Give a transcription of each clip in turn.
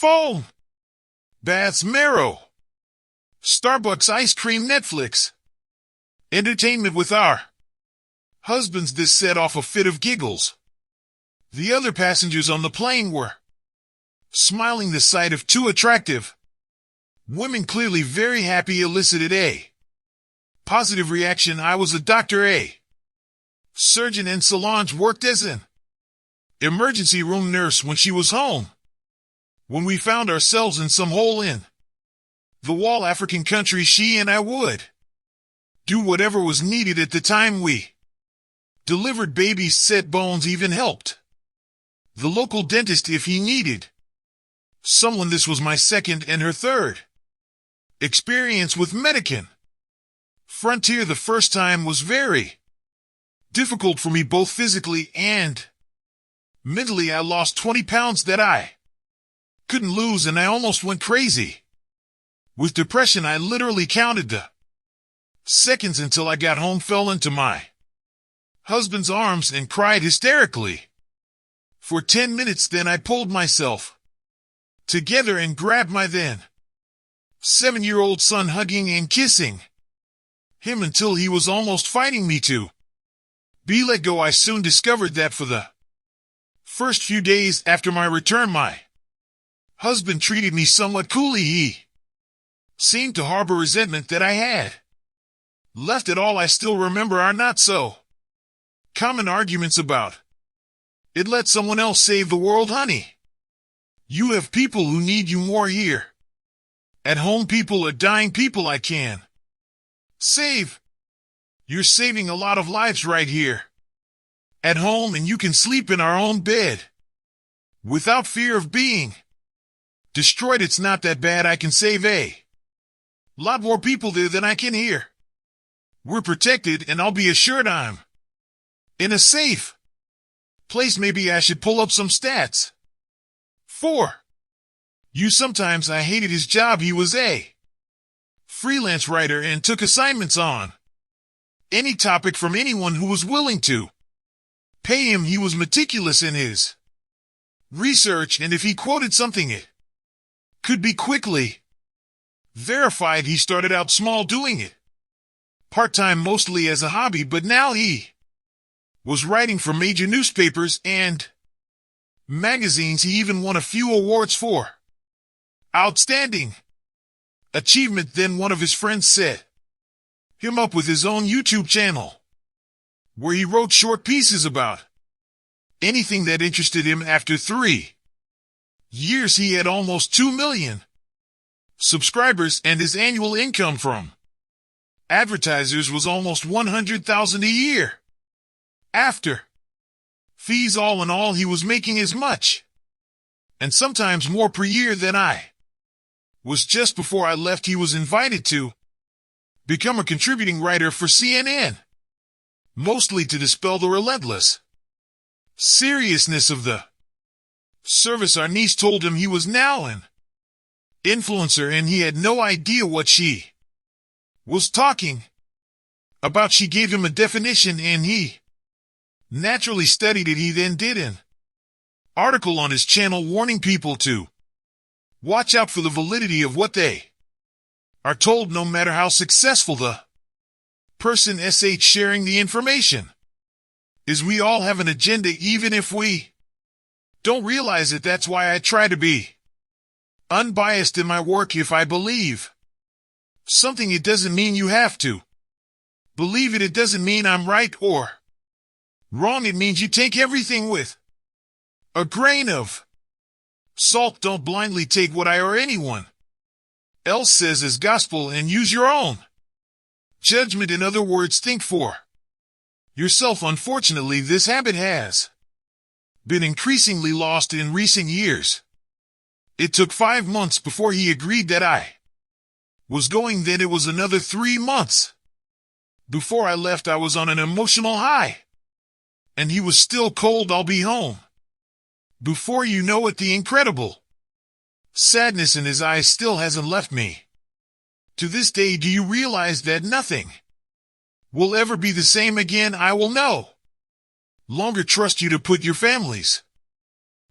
Phone, baths marrow, Starbucks ice cream Netflix, entertainment with our husbands. This set off a fit of giggles. The other passengers on the plane were smiling. The sight of two attractive women, clearly very happy, elicited a positive reaction. I was a doctor, a surgeon, and Solange worked as an emergency room nurse when she was home. When we found ourselves in some hole in the wall African country, she and I would do whatever was needed. At the time we delivered babies, set bones, even helped the local dentist if he needed someone. This was my second and her third experience with Medican Frontier. The first time was very difficult for me, both physically and mentally. I lost 20 pounds that I couldn't lose, and I almost went crazy with depression. I literally counted the seconds until I got home, fell into my husband's arms, and cried hysterically for 10 minutes. Then I pulled myself together and grabbed my then 7-year-old son, hugging and kissing him until he was almost fighting me to be let go. I soon discovered that for the first few days after my return, my husband treated me somewhat coolly. He seemed to harbor resentment that I had left it all. I still remember our not so common arguments about it. Let someone else save the world, honey. You have people who need you more here. At home, people are dying, people I can save. You're saving a lot of lives right here at home, and you can sleep in our own bed without fear of being destroyed. It's not that bad. I can save a lot more people there than I can here. We're protected, and I'll be assured I'm in a safe place. Maybe I should pull up some stats for you. Sometimes I hated his job. He was a freelance writer and took assignments on any topic from anyone who was willing to pay him. He was meticulous in his research, and if he quoted something, it could be quickly verified. He started out small, doing it part-time, mostly as a hobby, but now he was writing for major newspapers and magazines. He even won a few awards for outstanding achievement. Then one of his friends set him up with his own YouTube channel, where he wrote short pieces about anything that interested him. After 3 years, he had almost 2 million subscribers, and his annual income from advertisers was almost $100,000 a year. After fees, all in all, he was making as much, and sometimes more, per year than I was. Just before I left, he was invited to become a contributing writer for CNN, mostly to dispel the relentless seriousness of the service. Our niece told him he was now an influencer, and he had no idea what she was talking about. She gave him a definition, and he naturally studied it. He then did an article on his channel warning people to watch out for the validity of what they are told, no matter how successful the person sharing the information is. We all have an agenda, even if we don't realize it. That's why I try to be unbiased in my work. If I believe something, it doesn't mean you have to believe it. It doesn't mean I'm right or wrong. It means you take everything with a grain of salt. Don't blindly take what I or anyone else says as gospel, and use your own judgment. In other words, think for yourself. Unfortunately, this habit has been increasingly lost in recent years. It took 5 months before he agreed that I was going. Then it was another 3 months before I left. I was on an emotional high, and he was still cold. I'll be home before you know it. The incredible sadness in his eyes still hasn't left me to this day. Do you realize that nothing will ever be the same again? I will no longer trust you to put your family's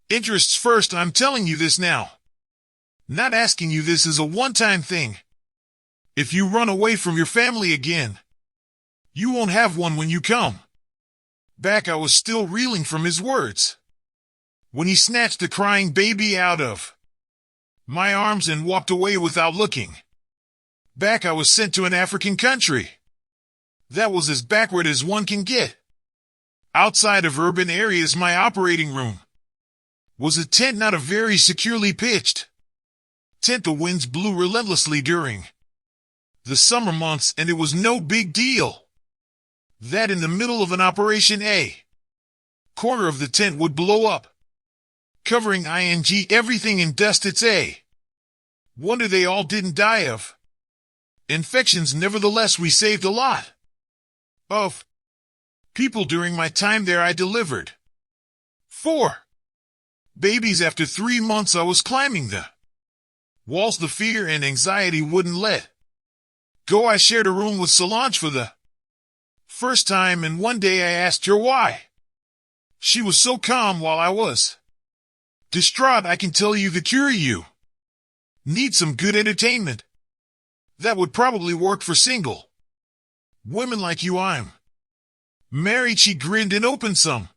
interests first. I'm telling you this now. Not asking you this is a one-time thing. If you run away from your family again, you won't have one when you come back. I was still reeling from his words when he snatched the crying baby out of my arms and walked away without looking back. I was sent to an African country that was as backward as one can get. Outside of urban areas, my operating room was a tent, not a very securely pitched tent. The winds blew relentlessly during the summer months, and it was no big deal that in the middle of an operation, a corner of the tent would blow up, covering everything in dust. It's a wonder they all didn't die of infections. Nevertheless, we saved a lot of people during my time there. I delivered 4 babies. After 3 months, I was climbing the walls. The fear and anxiety wouldn't let go. I shared a room with Solange for the first time, and one day I asked her why. She was so calm while I was distraught. I can tell you the cure: you need some good entertainment. That would probably work for single women like you. I'm married. She grinned and opened some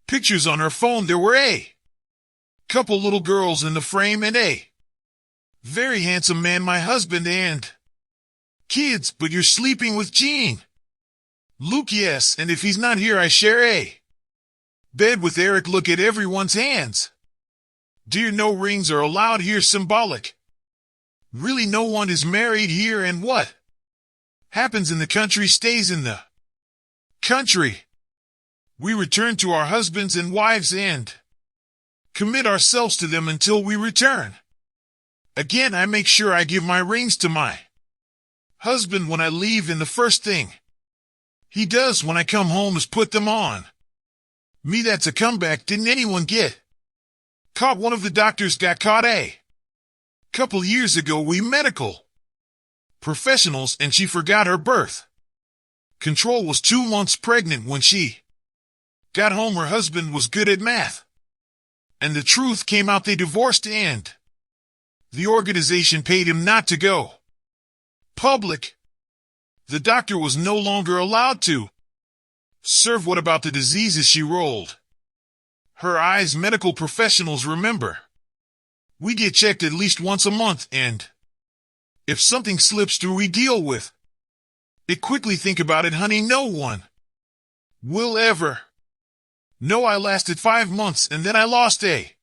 pictures on her phone. There were a couple little girls in the frame and a very handsome man, my husband, and kids. But you're sleeping with Jean. Luke, yes, and if he's not here, I share a bed with Eric. Look at everyone's hands. Dear, no rings are allowed here. Symbolic. Really, no one is married here, and what happens in the country stays in the country. We return to our husbands and wives and commit ourselves to them until we return. Again, I make sure I give my rings to my husband when I leave, and the first thing he does when I come home is put them on me. That's a comeback. Didn't anyone get caught? One of the doctors got caught a couple years ago. We medical professionals, and she forgot her birth control. Was 2 months pregnant when she got home. Her husband was good at math, and the truth came out. They divorced, and the organization paid him not to go public. The doctor was no longer allowed to serve. What about the diseases? She rolled her eyes. Medical professionals, remember, we get checked at least once a month, and if something slips through, we deal with it quickly. Think about it, honey. No one will ever know. I lasted 5 months, and then I lost a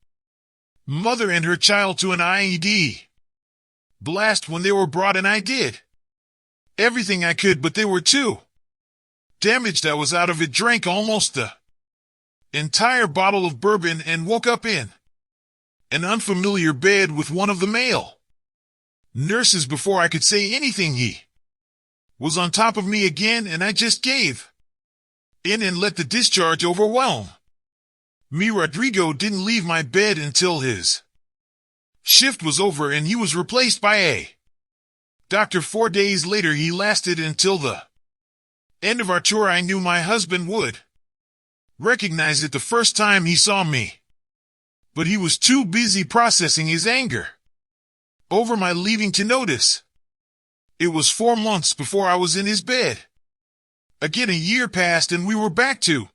mother and her child to an IED blast when they were brought in. I did everything I could, but they were too damaged. I was out of it. Drank almost the entire bottle of bourbon and woke up in an unfamiliar bed with one of the male nurses. Before I could say anything, he was on top of me again, and I just gave in and let the discharge overwhelm me. Rodrigo didn't leave my bed until his shift was over, and he was replaced by a doctor 4 days later. He lasted until the end of our tour. I knew my husband would recognize it the first time he saw me, but he was too busy processing his anger over my leaving to notice. It was 4 months before I was in his bed. Again, a year passed and we were back to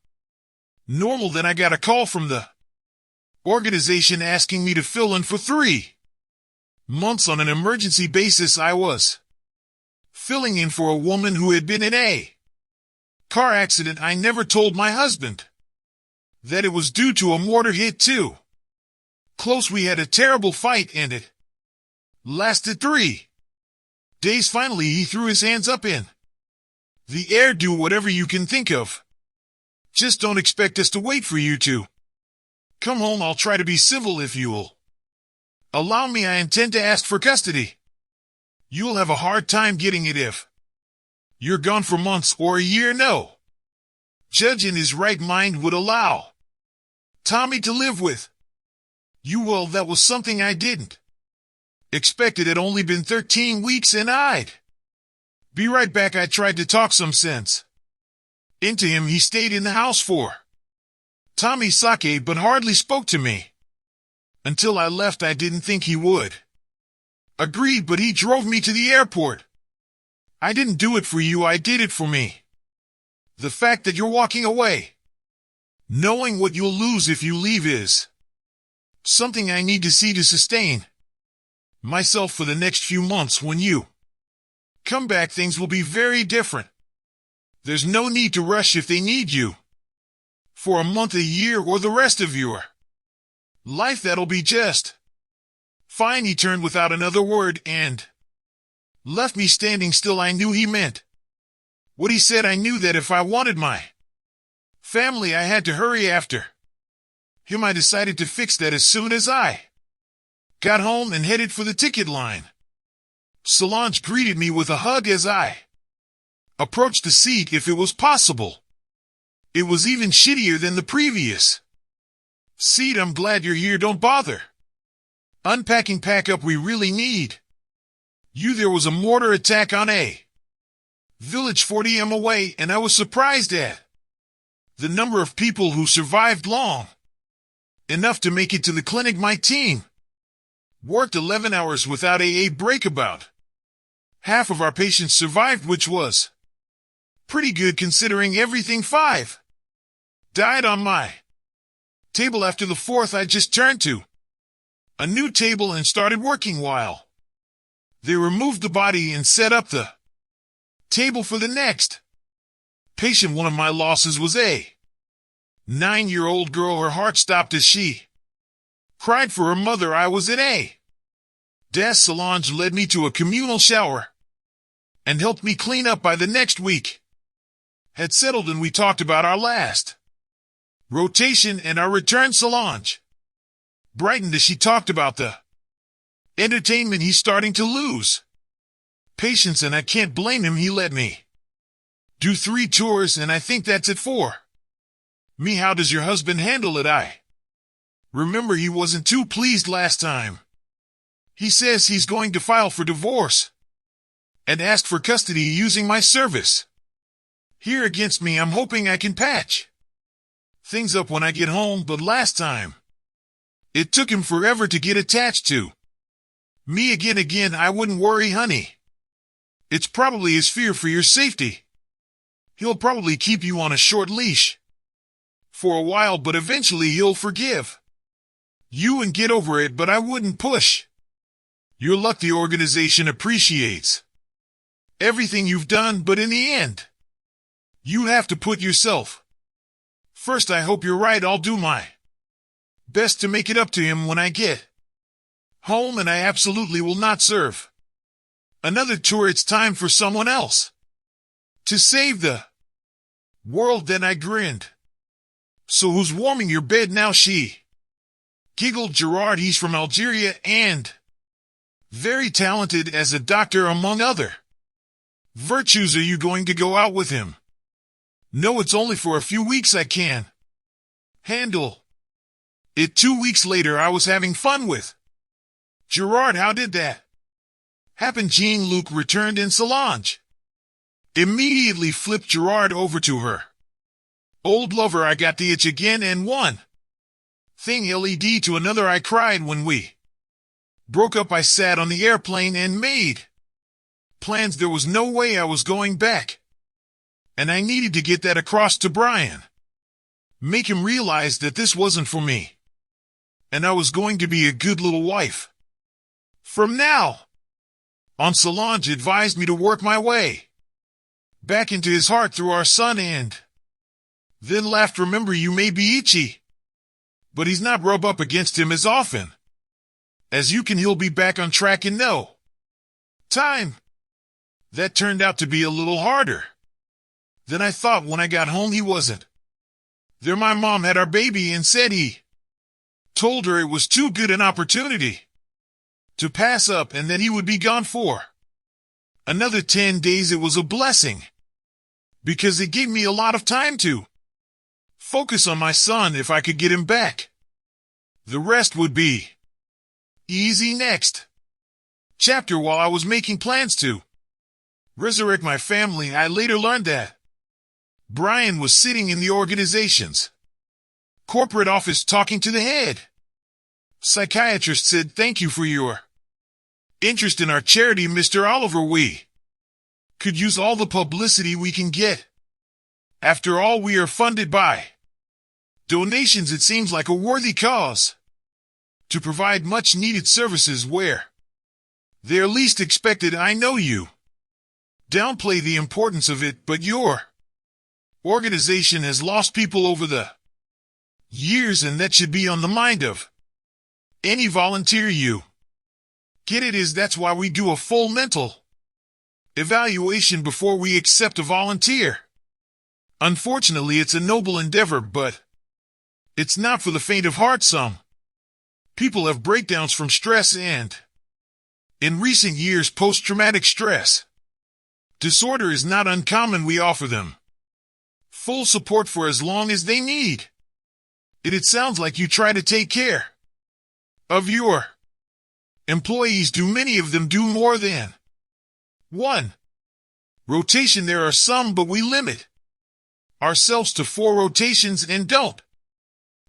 normal. Then I got a call from the organization asking me to fill in for 3 months on an emergency basis. I was filling in for a woman who had been in a car accident. I never told my husband that it was due to a mortar hit too close. We had a terrible fight, and it lasted 3 days. Finally, he threw his hands up in the air. Do whatever you can think of. Just don't expect us to wait for you to come home. I'll try to be civil if you'll allow me. I intend to ask for custody. You'll have a hard time getting it if you're gone for months or a year. No judge in his right mind would allow Tommy to live with you. Well, that was something I didn't expect. It had only been 13 weeks and I'd be right back. I tried to talk some sense into him. He stayed in the house for Tommy's sake, but hardly spoke to me. Until I left, I didn't think he would. Agreed, but he drove me to the airport. I didn't do it for you, I did it for me. The fact that you're walking away, knowing what you'll lose if you leave, is something I need to see to sustain myself for the next few months. When you come back, things will be very different. There's no need to rush if they need you for a month, a year, or the rest of your life. That'll be just fine. He turned without another word and left me standing still. I knew he meant what he said. I knew that if I wanted my family, I had to hurry after him. I decided to fix that as soon as I got home and headed for the ticket line. Solange greeted me with a hug as I approached the seat. If it was possible, it was even shittier than the previous seat. I'm glad you're here. Don't bother unpacking. Pack up. We really need you. There was a mortar attack on a village 40 m away, and I was surprised at the number of people who survived long enough to make it to the clinic. My team worked 11 hours without a break. About half of our patients survived, which was pretty good considering everything. 5 died on my table. After the 4th, I just turned to a new table and started working while they removed the body and set up the table for the next patient. One of my losses was a 9-year-old girl. Her heart stopped as she cried for her mother. I was at a desk. Solange led me to a communal shower and helped me clean up. By the next week had settled, and we talked about our last rotation and our return. Solange brightened as she talked about the entertainment. He's starting to lose patience, and I can't blame him. He let me do 3 tours, and I think that's it for me. How does your husband handle it? I remember he wasn't too pleased last time. He says he's going to file for divorce and ask for custody using my service here against me. I'm hoping I can patch things up when I get home, but last time it took him forever to get attached to me again. I wouldn't worry, honey. It's probably his fear for your safety. He'll probably keep you on a short leash for a while, but eventually he'll forgive you and get over it. But I wouldn't push your luck. The organization appreciates everything you've done, but in the end, you have to put yourself first. I hope you're right. I'll do my best to make it up to him when I get home, and I absolutely will not serve another tour. It's time for someone else to save the world. Then I grinned. So who's warming your bed now? She giggled. Gerard. He's from Algeria and very talented as a doctor, among other virtues. Are you going to go out with him? No, it's only for a few weeks. I can handle it. 2 weeks later, I was having fun with Gerard. How did that happen? Jean-Luc returned, and Solange immediately flipped Gerard over to her old lover. I got the itch again, and one thing led to another. I cried when we broke up. I sat on the airplane and made plans. There was no way I was going back, and I needed to get that across to Brian, make him realize that this wasn't for me, and I was going to be a good little wife from now on. Solange advised me to work my way back into his heart through our son, and then laughed. Remember, you may be itchy, but he's not. Rub up against him as often as you can. He'll be back on track in no time. That turned out to be a little harder than I thought. When I got home, he wasn't there. My mom had our baby and said he told her it was too good an opportunity to pass up, and that he would be gone for another 10 days. It was a blessing because it gave me a lot of time to focus on my son. If I could get him back, the rest would be easy. Next chapter. While I was making plans to resurrect my family, I later learned that Brian was sitting in the organization's corporate office talking to the head Psychiatrist said thank you for your interest in our charity, Mr. Oliver. We could use all the publicity we can get. After all, we are funded by donations. It seems like a worthy cause to provide much-needed services where they're least expected. I know you downplay the importance of it, but your organization has lost people over the years, and that should be on the mind of any volunteer. You get it? That's why we do a full mental evaluation before we accept a volunteer. Unfortunately, it's a noble endeavor, but it's not for the faint of heart. Some people have breakdowns from stress and, in recent years, post-traumatic stress disorder is not uncommon. We offer them full support for as long as they need it. It sounds like you try to take care of your employees. Do many of them do more than one rotation? There are some, but we limit ourselves to 4 rotations and don't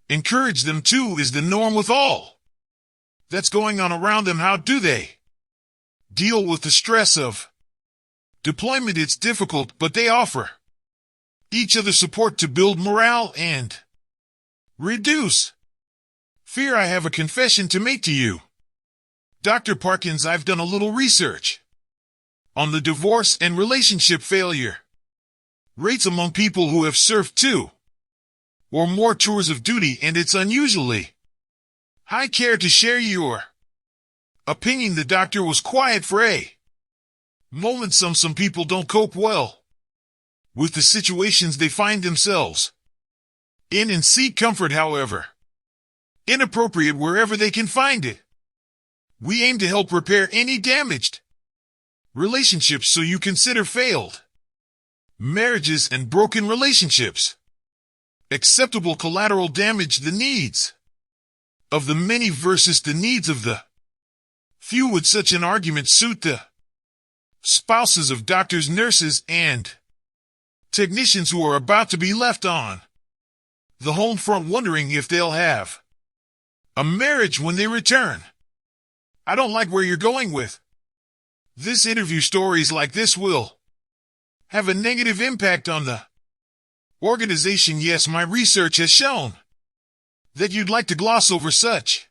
encourage them to. Is the norm with all that's going on around them? How do they deal with the stress of deployment? It's difficult, but they offer each other support to build morale and reduce fear. I have a confession to make to you, Dr. Parkins. I've done a little research on the divorce and relationship failure rates among people who have served 2 or more tours of duty, and it's unusually high. Care to share your opinion? The doctor was quiet for a moment. Some people don't cope well with the situations they find themselves in and seek comfort, however inappropriate, wherever they can find it. We aim to help repair any damaged relationships, so you consider failed marriages and broken relationships acceptable collateral damage. The needs of the many versus the needs of the few. Would such an argument suit the spouses of doctors, nurses, and technicians who are about to be left on the home front, wondering if they'll have a marriage when they return? I don't like where you're going with this interview. Stories like this will have a negative impact on the organization. Yes, my research has shown that you'd like to gloss over such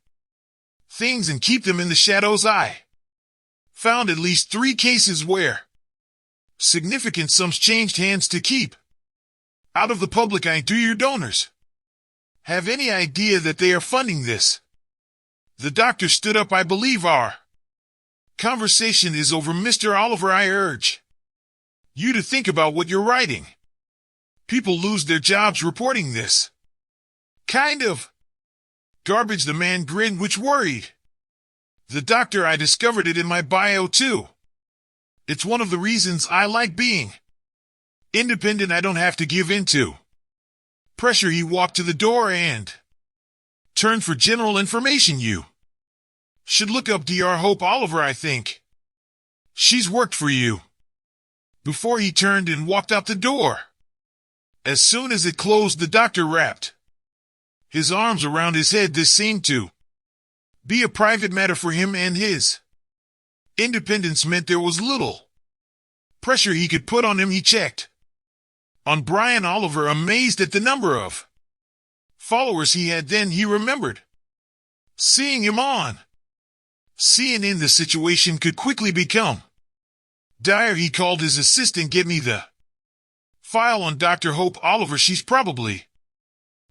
things and keep them in the shadows. I found at least 3 cases where significant sums changed hands to keep out of the public eye. Do your donors have any idea that they are funding this? The doctor stood up. I believe our conversation is over, Mr. Oliver. I urge you to think about what you're writing. People lose their jobs reporting this kind of garbage. The man grinned, which worried the doctor. I discovered it in my bio too. It's one of the reasons I like being independent. I don't have to give in to pressure. He walked to the door and turned for general information. You should look up Dr. Hope Oliver. I think she's worked for you before. He turned and walked out the door. As soon as it closed, the doctor wrapped his arms around his head. This seemed to be a private matter for him, and his independence meant there was little pressure he could put on him. He checked on Brian Oliver, amazed at the number of followers he had. Then he remembered seeing him on CNN. The situation could quickly become dire. He called his assistant. Get me the file on Dr. Hope Oliver. She's probably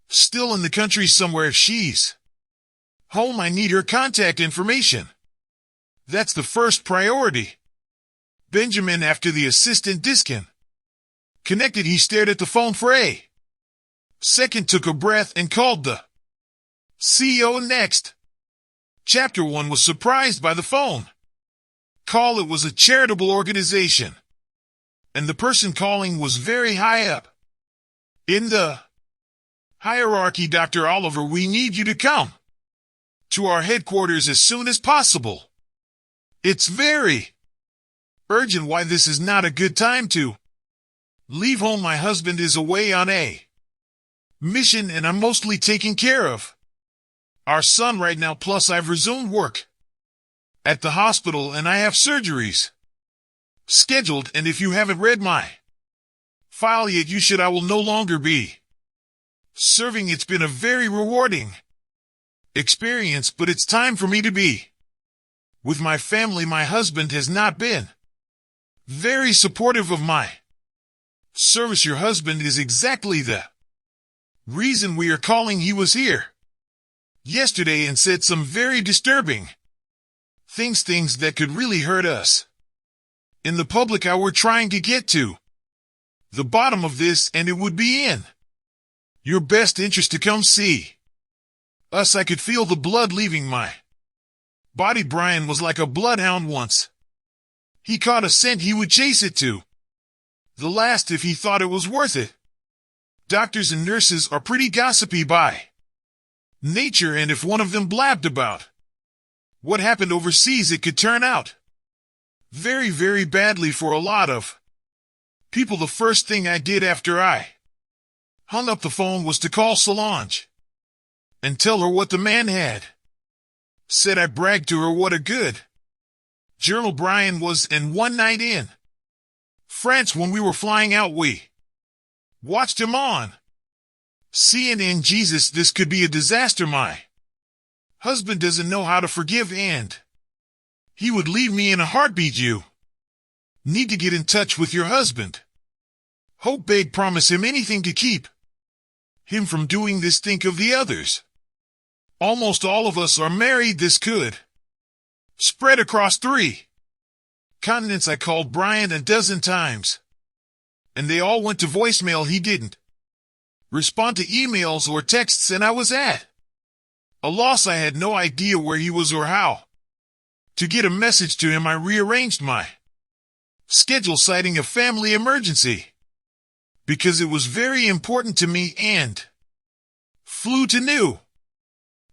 still in the country somewhere. If she's home, I need her contact information. That's the first priority. Benjamin, after the assistant disconnected, he stared at the phone for a second, took a breath, and called the CEO. Next, Chapter 1 was surprised by the phone call. It was a charitable organization, and the person calling was very high up in the hierarchy. Dr. Oliver, we need you to come to our headquarters as soon as possible. It's very urgent. Why? This is not a good time to leave home. My husband is away on a mission, and I'm mostly taking care of our son right now, plus I've resumed work at the hospital and I have surgeries scheduled, and if you haven't read my file yet, you should. I will no longer be serving. It's been a very rewarding experience, but it's time for me to be with my family. My husband has not been very supportive of my service. Your husband is exactly the reason we are calling. He was here yesterday and said some very disturbing things that could really hurt us in the public eye. We're trying to get to the bottom of this, and it would be in your best interest to come see us. I could feel the blood leaving my body. Brian was like a bloodhound once. He caught a scent, he would chase it to the last if he thought it was worth it. Doctors and nurses are pretty gossipy by nature, and if one of them blabbed about what happened overseas, it could turn out very, very badly for a lot of people. The first thing I did after I hung up the phone was to call Solange and tell her what the man had said. I bragged to her what a good journal Brian was, and one night in France when we were flying out, we watched him on CNN. Jesus, this could be a disaster. My husband doesn't know how to forgive, and he would leave me in a heartbeat. You need to get in touch with your husband. Hope beg, promise him anything to keep him from doing this. Think of the others. Almost all of us are married. This could spread across 3 continents. I called Brian a dozen times, and they all went to voicemail. He didn't respond to emails or texts, and I was at a loss. I had no idea where he was or how to get a message to him. I rearranged my schedule, citing a family emergency because it was very important to me, and flew to New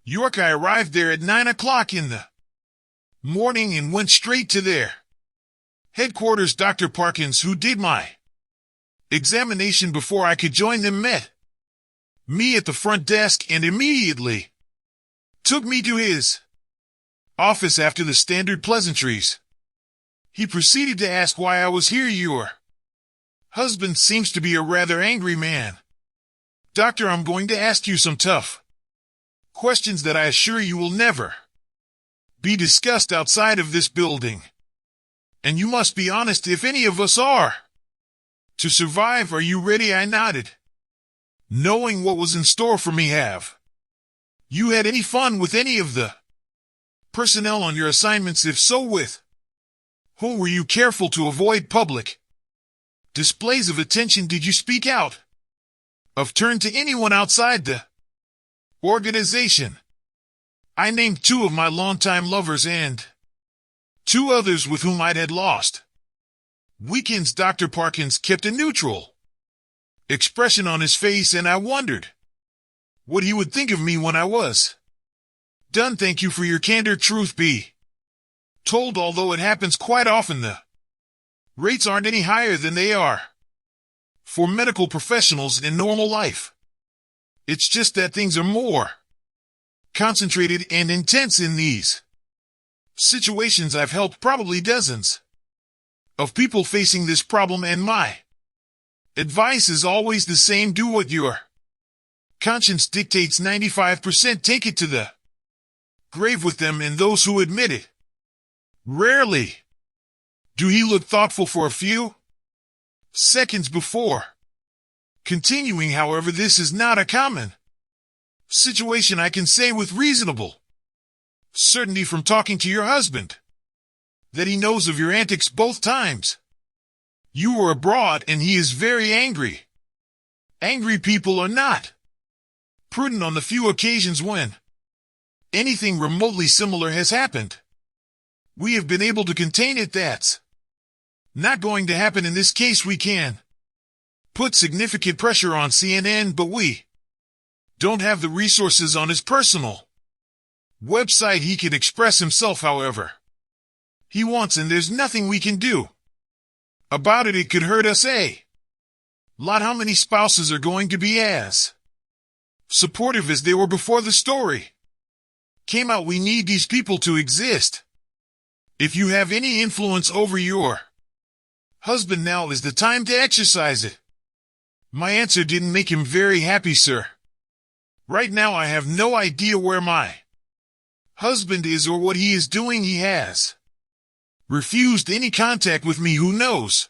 York. I arrived there at 9 o'clock in the morning and went straight to their headquarters. Dr. Parkins, who did my examination before I could join them, met me at the front desk and immediately took me to his office. After the standard pleasantries, he proceeded to ask why I was here. Your husband seems to be a rather angry man. Doctor, I'm going to ask you some tough questions that I assure you will never be discussed outside of this building. And you must be honest if any of us are to survive. Are you ready? I nodded, knowing what was in store for me. Have you had any fun with any of the personnel on your assignments? If so, with whom were you careful to avoid public displays of attention? Did you speak out of turn to anyone outside the organization? I named 2 of my longtime lovers and 2 others with whom I'd had lost weekends. Dr. Parkins kept a neutral expression on his face, and I wondered what he would think of me when I was done. Thank you for your candor. Truth be told, although it happens quite often, the rates aren't any higher than they are for medical professionals in normal life. It's just that things are more concentrated and intense in these situations. I've helped probably dozens of people facing this problem, and my advice is always the same. Do what your conscience dictates. 95% take it to the grave with them, and those who admit it rarely do. He looked thoughtful for a few seconds before continuing. However, this is not a common situation. I can say with reasonable certainty from talking to your husband that he knows of your antics both times you were abroad, and he is very angry. Angry people are not prudent. On the few occasions when anything remotely similar has happened, we have been able to contain it. That's not going to happen in this case. We can put significant pressure on CNN, but we don't have the resources on his personal website. He can express himself however he wants, and there's nothing we can do about it. It could hurt us a lot. How many spouses are going to be as supportive as they were before the story Came out, we need these people to exist. If you have any influence over your husband, now is the time to exercise it. My answer didn't make him very happy, sir. Right now I have no idea where my husband is or what he is doing. He has refused any contact with me. Who knows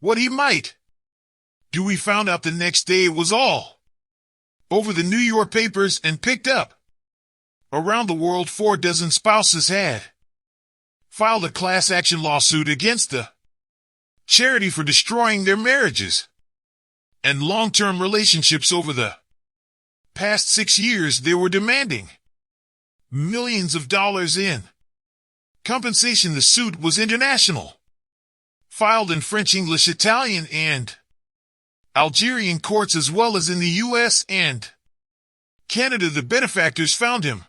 what he might do? We found out the next day. It was all over the New York papers and picked up around the world. 4 dozen spouses had filed a class action lawsuit against the charity for destroying their marriages and long-term relationships. Over the past 6 years, they were demanding millions of dollars in compensation. The suit was international, filed in French, English, Italian, and Algerian courts, as well as in the U.S. and Canada. The benefactors found him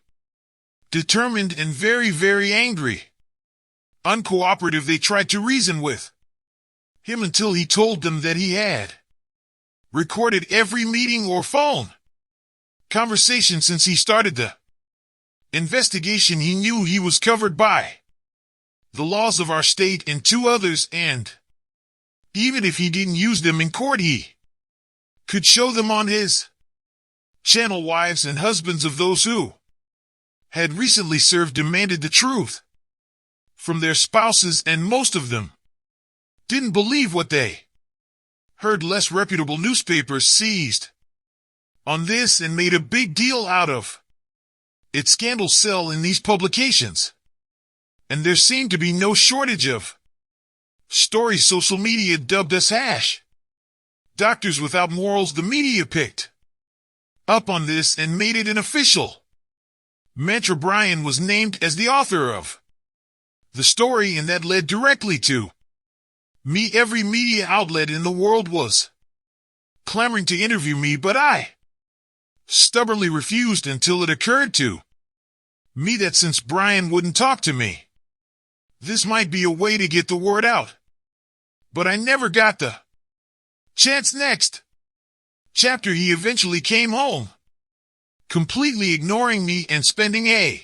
determined and very, very angry. Uncooperative, they tried to reason with him until he told them that he had recorded every meeting or phone conversation since he started the investigation. He knew he was covered by the laws of our state and 2 others, and even if he didn't use them in court, he could show them on his channel. Wives and husbands of those who had recently served demanded the truth from their spouses, and most of them didn't believe what they heard. Less reputable newspapers seized on this and made a big deal out of it. Scandals sell in these publications, and there seemed to be no shortage of stories. Social media dubbed us doctors without morals. The media picked up on this and made it an official mantra. Brian was named as the author of the story, and that led directly to me. Every media outlet in the world was clamoring to interview me, but I stubbornly refused until it occurred to me that since Brian wouldn't talk to me, this might be a way to get the word out. But I never got the chance. Next chapter, he eventually came home, completely ignoring me and spending a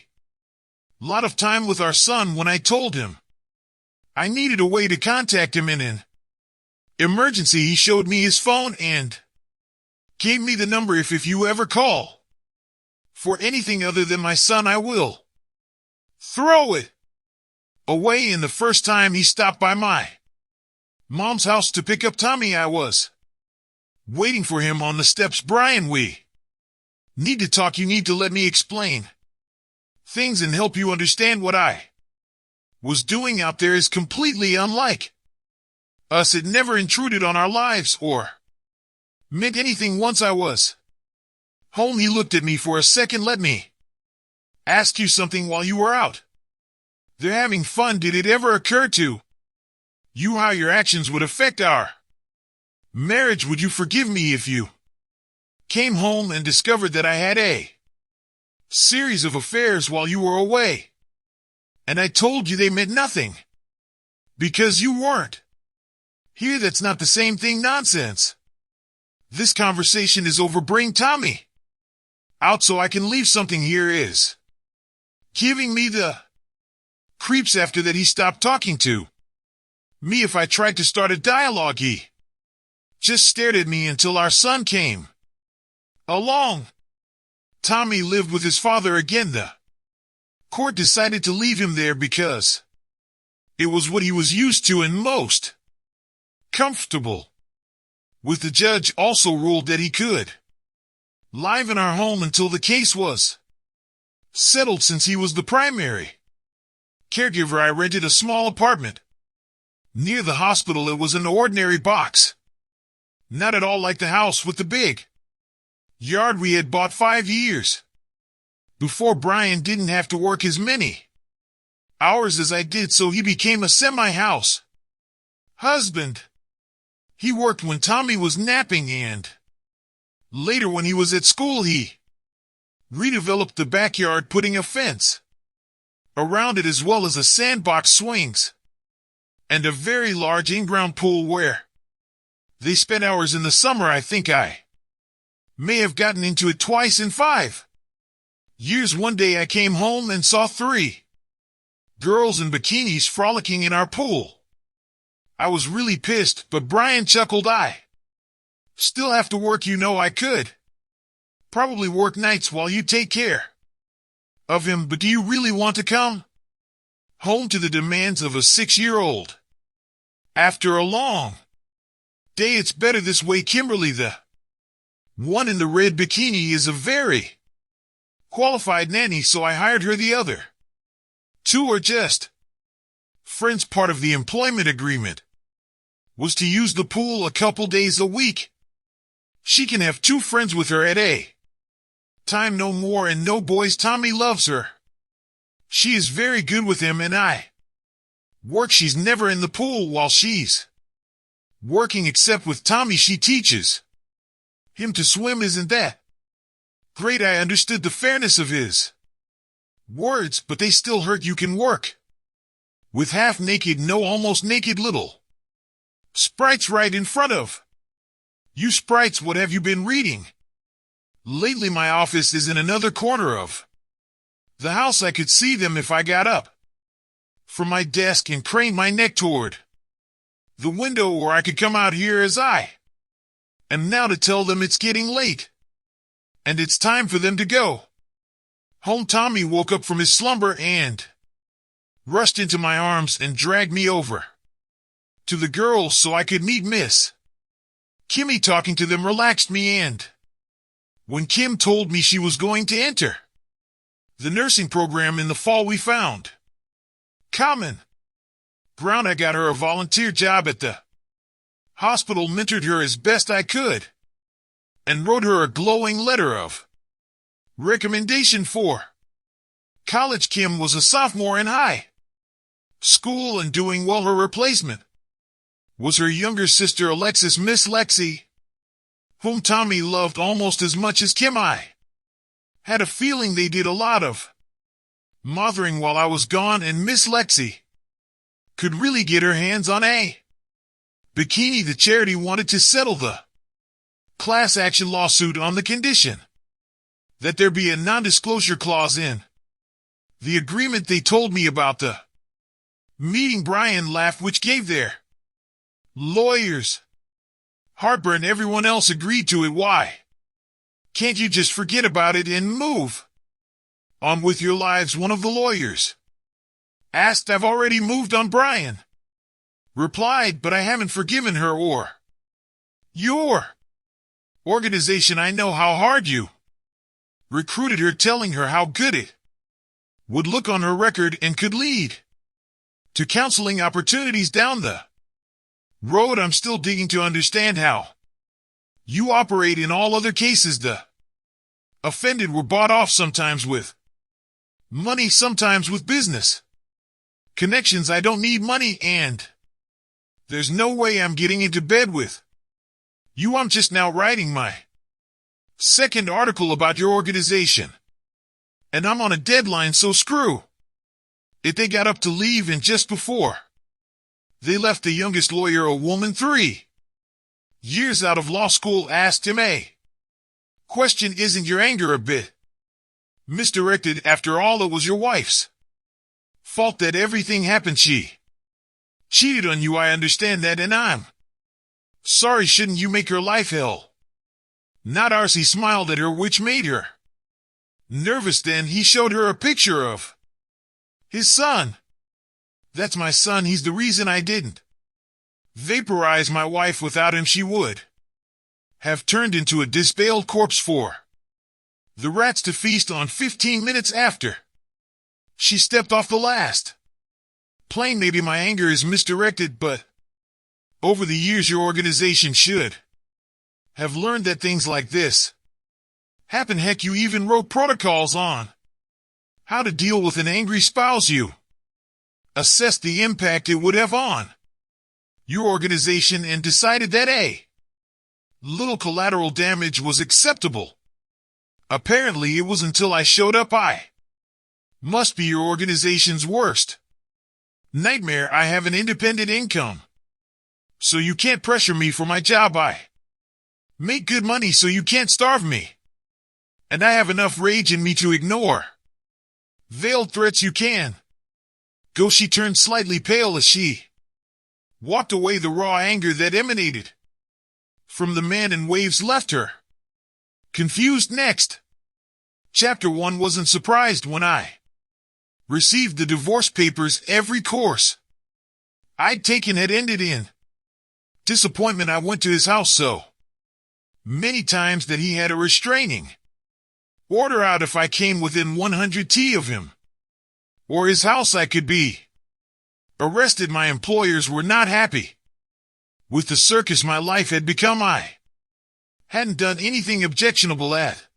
lot of time with our son. When I told him I needed a way to contact him in an emergency, he showed me his phone and gave me the number. If you ever call for anything other than my son, I will throw it away. And the first time he stopped by my mom's house to pick up Tommy, I was waiting for him on the steps. Brian, we need to talk. You need to let me explain things and help you understand what I was doing out there is completely unlike us. It never intruded on our lives or meant anything. Once I was home, he looked at me for a second. Let me ask you something. While you were out there having fun, did it ever occur to you how your actions would affect our marriage? Would you forgive me if you came home and discovered that I had a series of affairs while you were away, and I told you they meant nothing because you weren't here? That's not the same thing. Nonsense. This conversation is over. Bring Tommy out so I can leave. Something here is giving me the creeps. After that, he stopped talking to me. If I tried to start a dialogue, he just stared at me until our son came along. Tommy lived with his father again. The court decided to leave him there because it was what he was used to and most comfortable with. The judge also ruled that he could live in our home until the case was settled. Since he was the primary caregiver, I rented a small apartment near the hospital. It was an ordinary box, not at all like the house with the big yard we had bought 5 years before. Brian didn't have to work as many hours as I did, so he became a semi-house husband. He worked when Tommy was napping, and later when he was at school, he redeveloped the backyard, putting a fence around it as well as a sandbox, swings, and a very large in-ground pool where they spent hours in the summer. I think I may have gotten into it twice in 5 Years one day I came home and saw 3 girls in bikinis frolicking in our pool. I was really pissed, but Brian chuckled. I still have to work, you know I could probably work nights while you take care of him, but do you really want to come home to the demands of a 6-year-old? After a long day, it's better this way. Kimberly, the one in the red bikini, is a very qualified nanny, so I hired her. The other 2 are just friends. Part of the employment agreement was to use the pool a couple days a week. She can have 2 friends with her at a time, no more and no boys. Tommy loves her. She is very good with him and I work. She's never in the pool while she's working, except with Tommy. She teaches him to swim. Isn't that great? I understood the fairness of his words, but they still hurt. You can work with half-naked, no, almost naked little sprites right in front of you. Sprites, what have you been reading lately? My office is in another corner of the house. I could see them if I got up from my desk and craned my neck toward the window, or I could come out here as I am now to tell them it's getting late and it's time for them to go home. Tommy woke up from his slumber and rushed into my arms and dragged me over to the girls so I could meet Miss Kimmy. Talking to them relaxed me, and when Kim told me she was going to enter the nursing program in the fall, we found common ground. I got her a volunteer job at the hospital, mentored her as best I could, and wrote her a glowing letter of recommendation for college. Kim was a sophomore in high school and doing well. Her replacement was her younger sister Alexis, Miss Lexi, whom Tommy loved almost as much as Kim. I had a feeling they did a lot of mothering while I was gone, and Miss Lexi could really get her hands on a bikini. The charity wanted to settle the class action lawsuit on the condition that there be a non-disclosure clause in the agreement. They told me about the meeting. Brian laughed, which gave their lawyers heartburn. Everyone else agreed to it. Why can't you just forget about it and move on with your lives? One of the lawyers asked. I've already moved on, Brian replied, but I haven't forgiven her or your organization. I know how hard you recruited her, telling her how good it would look on her record and could lead to counseling opportunities down the road. I'm still digging to understand how you operate in all other cases. The offended were bought off, sometimes with money, sometimes with business connections. I don't need money, and there's no way I'm getting into bed with you. I'm just now writing my 2nd article about your organization, and I'm on a deadline, so screw it. They got up to leave, and just before they left, the youngest lawyer, a woman 3 years out of law school, asked him a question. Isn't your anger a bit misdirected? After all, it was your wife's fault that everything happened. She cheated on you. I understand that, and I'm sorry. Shouldn't you make her life hell, not ours? He smiled at her, which made her nervous. Then he showed her a picture of his son. That's my son. He's the reason I didn't vaporize my wife. Without him, she would have turned into a disemboweled corpse for the rats to feast on. 15 minutes after she stepped off the last plane. Maybe my anger is misdirected, but over the years your organization should have learned that things like this happen. Heck, you even wrote protocols on how to deal with an angry spouse. You assessed the impact it would have on your organization and decided that a little collateral damage was acceptable. Apparently it was until I showed up. I must be your organization's worst nightmare. I have an independent income, so you can't pressure me for my job. I make good money, so you can't starve me. and I have enough rage in me to ignore veiled threats you can. Go. She turned slightly pale as she walked away. The raw anger that emanated from the man in waves left her confused. Next. Chapter 1. Wasn't surprised when I received the divorce papers. Every course I'd taken had ended in disappointment. I went to his house so many times that he had a restraining order out if I came within 100 t of him or his house. I could be arrested. My employers were not happy with the circus my life had become. I hadn't done anything objectionable at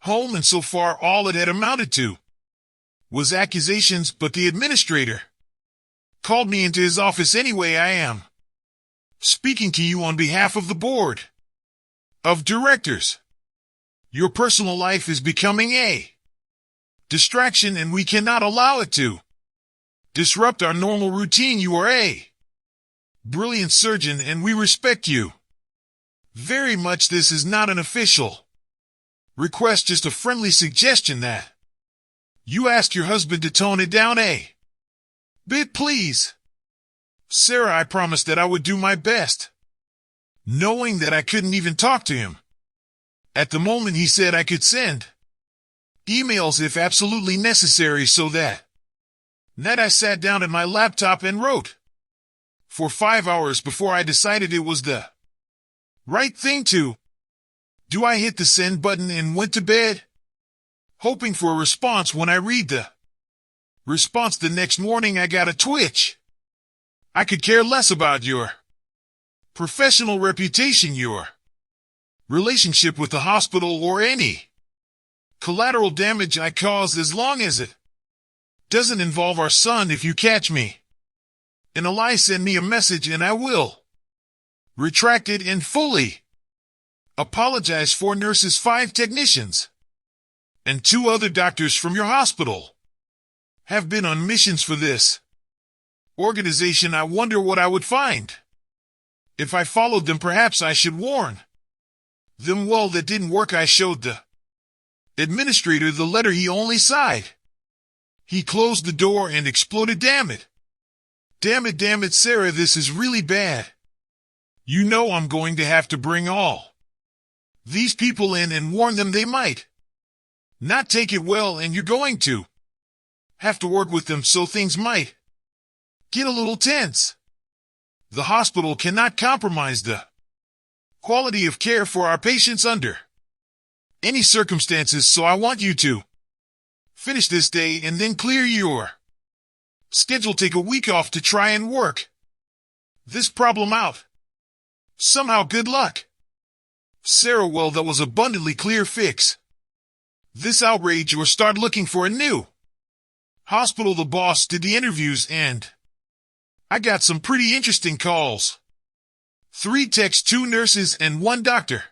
home, and so far all it had amounted to was accusations. But the administrator called me into his office anyway. I am speaking to you on behalf of the board of directors. Your personal life is becoming a distraction, and we cannot allow it to disrupt our normal routine. You are a brilliant surgeon, and we respect you very much. This is not an official request, just a friendly suggestion that you ask your husband to tone it down a bit, please. Sarah, I promised that I would do my best, knowing that I couldn't even talk to him at the moment. He said I could send emails if absolutely necessary, so that I sat down at my laptop and wrote for 5 hours before I decided it was the right thing to do. I hit the send button and went to bed, hoping for a response. When I read the response the next morning, I got a twitch. I could care less about your professional reputation, your relationship with the hospital, or any collateral damage I caused, as long as it doesn't involve our son. If you catch me in a lie, send me a message and I will retract it and fully apologize for nurses, 5 technicians, and 2 other doctors from your hospital have been on missions for this organization. I wonder what I would find if I followed them. Perhaps I should warn them. Well, that didn't work. I showed the administrator the letter. He only sighed. He closed the door and exploded. Damn it. Damn it, damn it, Sarah, this is really bad. You know I'm going to have to bring all these people in and warn them they might not take it well, and you're going to have to work with them, so things might get a little tense. The hospital cannot compromise the quality of care for our patients under any circumstances, so I want you to finish this day and then clear your schedule. Take a week off to try and work this problem out somehow. Good luck. Sarah, well, that was abundantly clear. Fix this outrage or start looking for a new hospital. The boss did the interviews and I got some pretty interesting calls. 3 techs, 2 nurses, and 1 doctor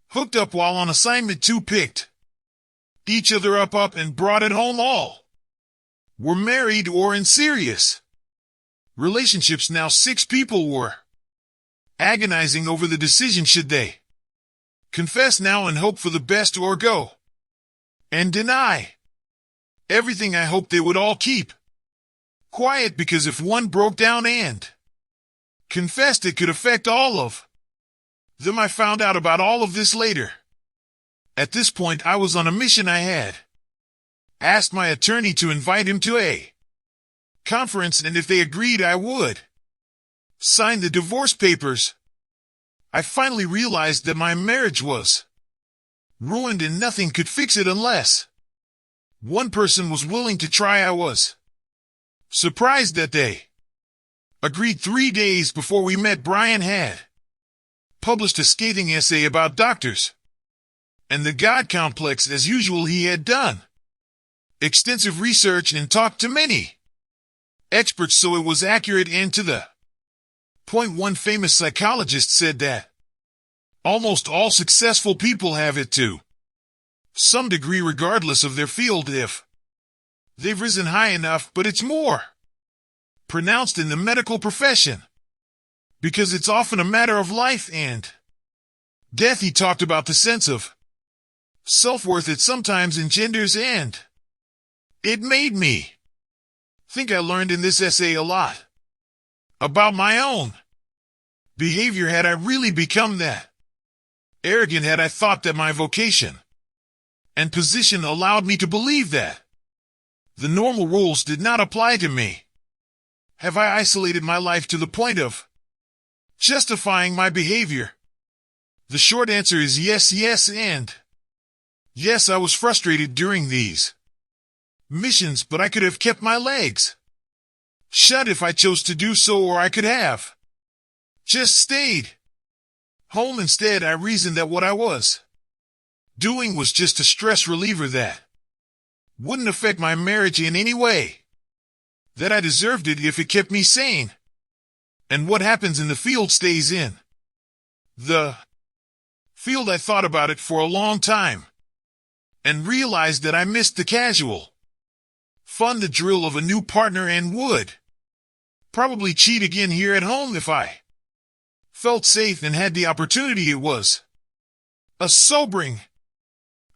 hooked up while on assignment. 2 picked each other up and brought it home. All were married or in serious relationships. Now 6 people were agonizing over the decision. Should they confess now and hope for the best, or go and deny everything? I hope they would all keep quiet, because if one broke down and confessed, it could affect all of them. I found out about all of this later. At this point, I was on a mission. I had asked my attorney to invite him to a conference, and if they agreed, I would sign the divorce papers. I finally realized that my marriage was ruined and nothing could fix it unless one person was willing to try. I was surprised that they agreed. 3 days before we met, Brian had published a scathing essay about doctors and the God complex. As usual, he had done extensive research and talked to many experts, so it was accurate and to the point. One famous psychologist said that almost all successful people have it to some degree, regardless of their field, if they've risen high enough, but it's more pronounced in the medical profession because it's often a matter of life and death. He talked about the sense of Self-worth it sometimes engenders and it made me think I learned in this essay a lot about my own behavior. Had I really become that arrogant? Had I thought that my vocation and position allowed me to believe that the normal rules did not apply to me? Have I isolated my life to the point of justifying my behavior? The short answer is yes, yes, and yes, I was frustrated during these missions, but I could have kept my legs shut if I chose to do so, or I could have just stayed home. Instead, I reasoned that what I was doing was just a stress reliever that wouldn't affect my marriage in any way, that I deserved it if it kept me sane. And what happens in the field stays in the field. I thought about it for a long time and realized that I missed the casual fun, the drill of a new partner, and would probably cheat again here at home if I felt safe and had the opportunity. It was a sobering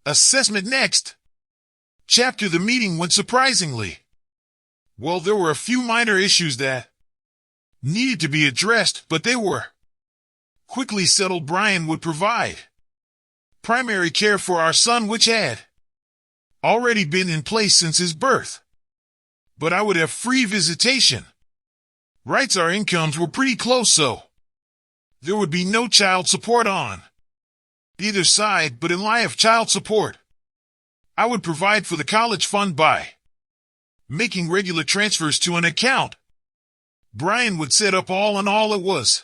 assessment. Next chapter, the meeting went surprisingly well. There were a few minor issues that needed to be addressed, but they were quickly settled. Brian would provide primary care for our son, which had already been in place since his birth, but I would have free visitation rights. Our incomes were pretty close, so there would be no child support on either side, but in lieu of child support, I would provide for the college fund by making regular transfers to an account Brian would set up. All in all, it was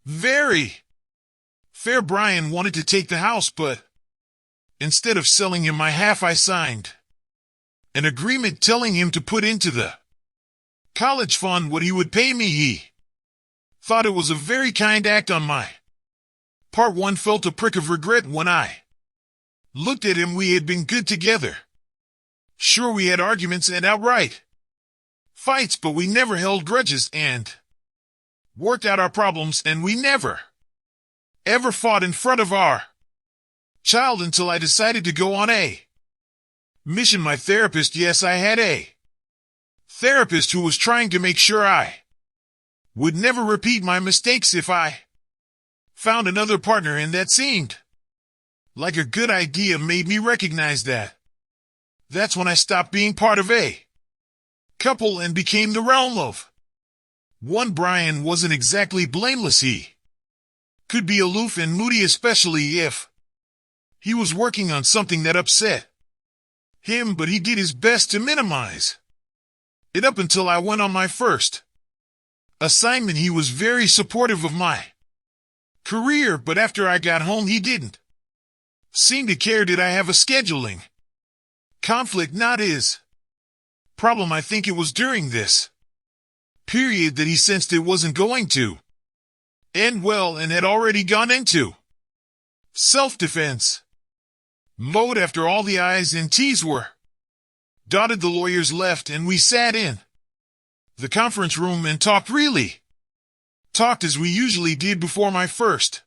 very fair. Brian wanted to take the house, but instead of selling him my half, I signed an agreement telling him to put into the college fund what he would pay me. He thought it was a very kind act on my part. One felt a prick of regret when I looked at him. We had been good together. Sure, we had arguments and outright fights, but we never held grudges and worked out our problems, and we never ever fought in front of our child until I decided to go on a mission. My therapist, yes, I had a therapist who was trying to make sure I would never repeat my mistakes if I found another partner, and that seemed like a good idea. Made me recognize that that's when I stopped being part of a couple and became the realm of one. Brian wasn't exactly blameless. He could be aloof and moody, especially if he was working on something that upset him, but he did his best to minimize it. Up until I went on my first assignment, he was very supportive of my career, but after I got home, he didn't seem to care. Did I have a scheduling conflict? Not his problem. I think it was during this period that he sensed it wasn't going to end well and had already gone into self-defense mode. After all the I's and T's were dotted, the lawyers left, and we sat in the conference room and talked as we usually did before my first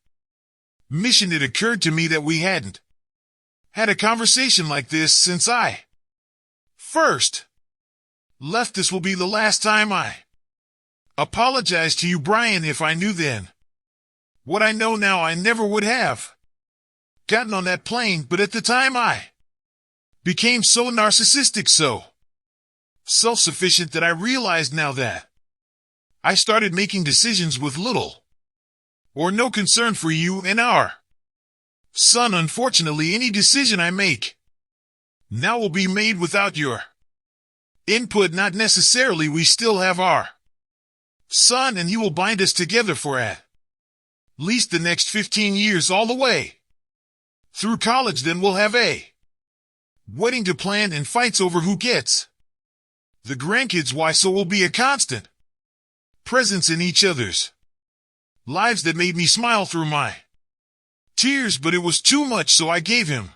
mission. It occurred to me that we hadn't had a conversation like this since I first left. This will be the last time I apologize to you, Brian. If I knew then what I know now, I never would have gotten on that plane, but at the time I became so narcissistic, so self-sufficient, that I realized now that I started making decisions with little or no concern for you and our son. Unfortunately, any decision I make now will be made without your input. Not necessarily. We still have our son, and he will bind us together for at least the next 15 years, all the way through college. Then we'll have a wedding to plan and fights over who gets the grandkids. Why? So we'll be a constant presence in each other's lives. That made me smile through my tears, but it was too much, so I gave him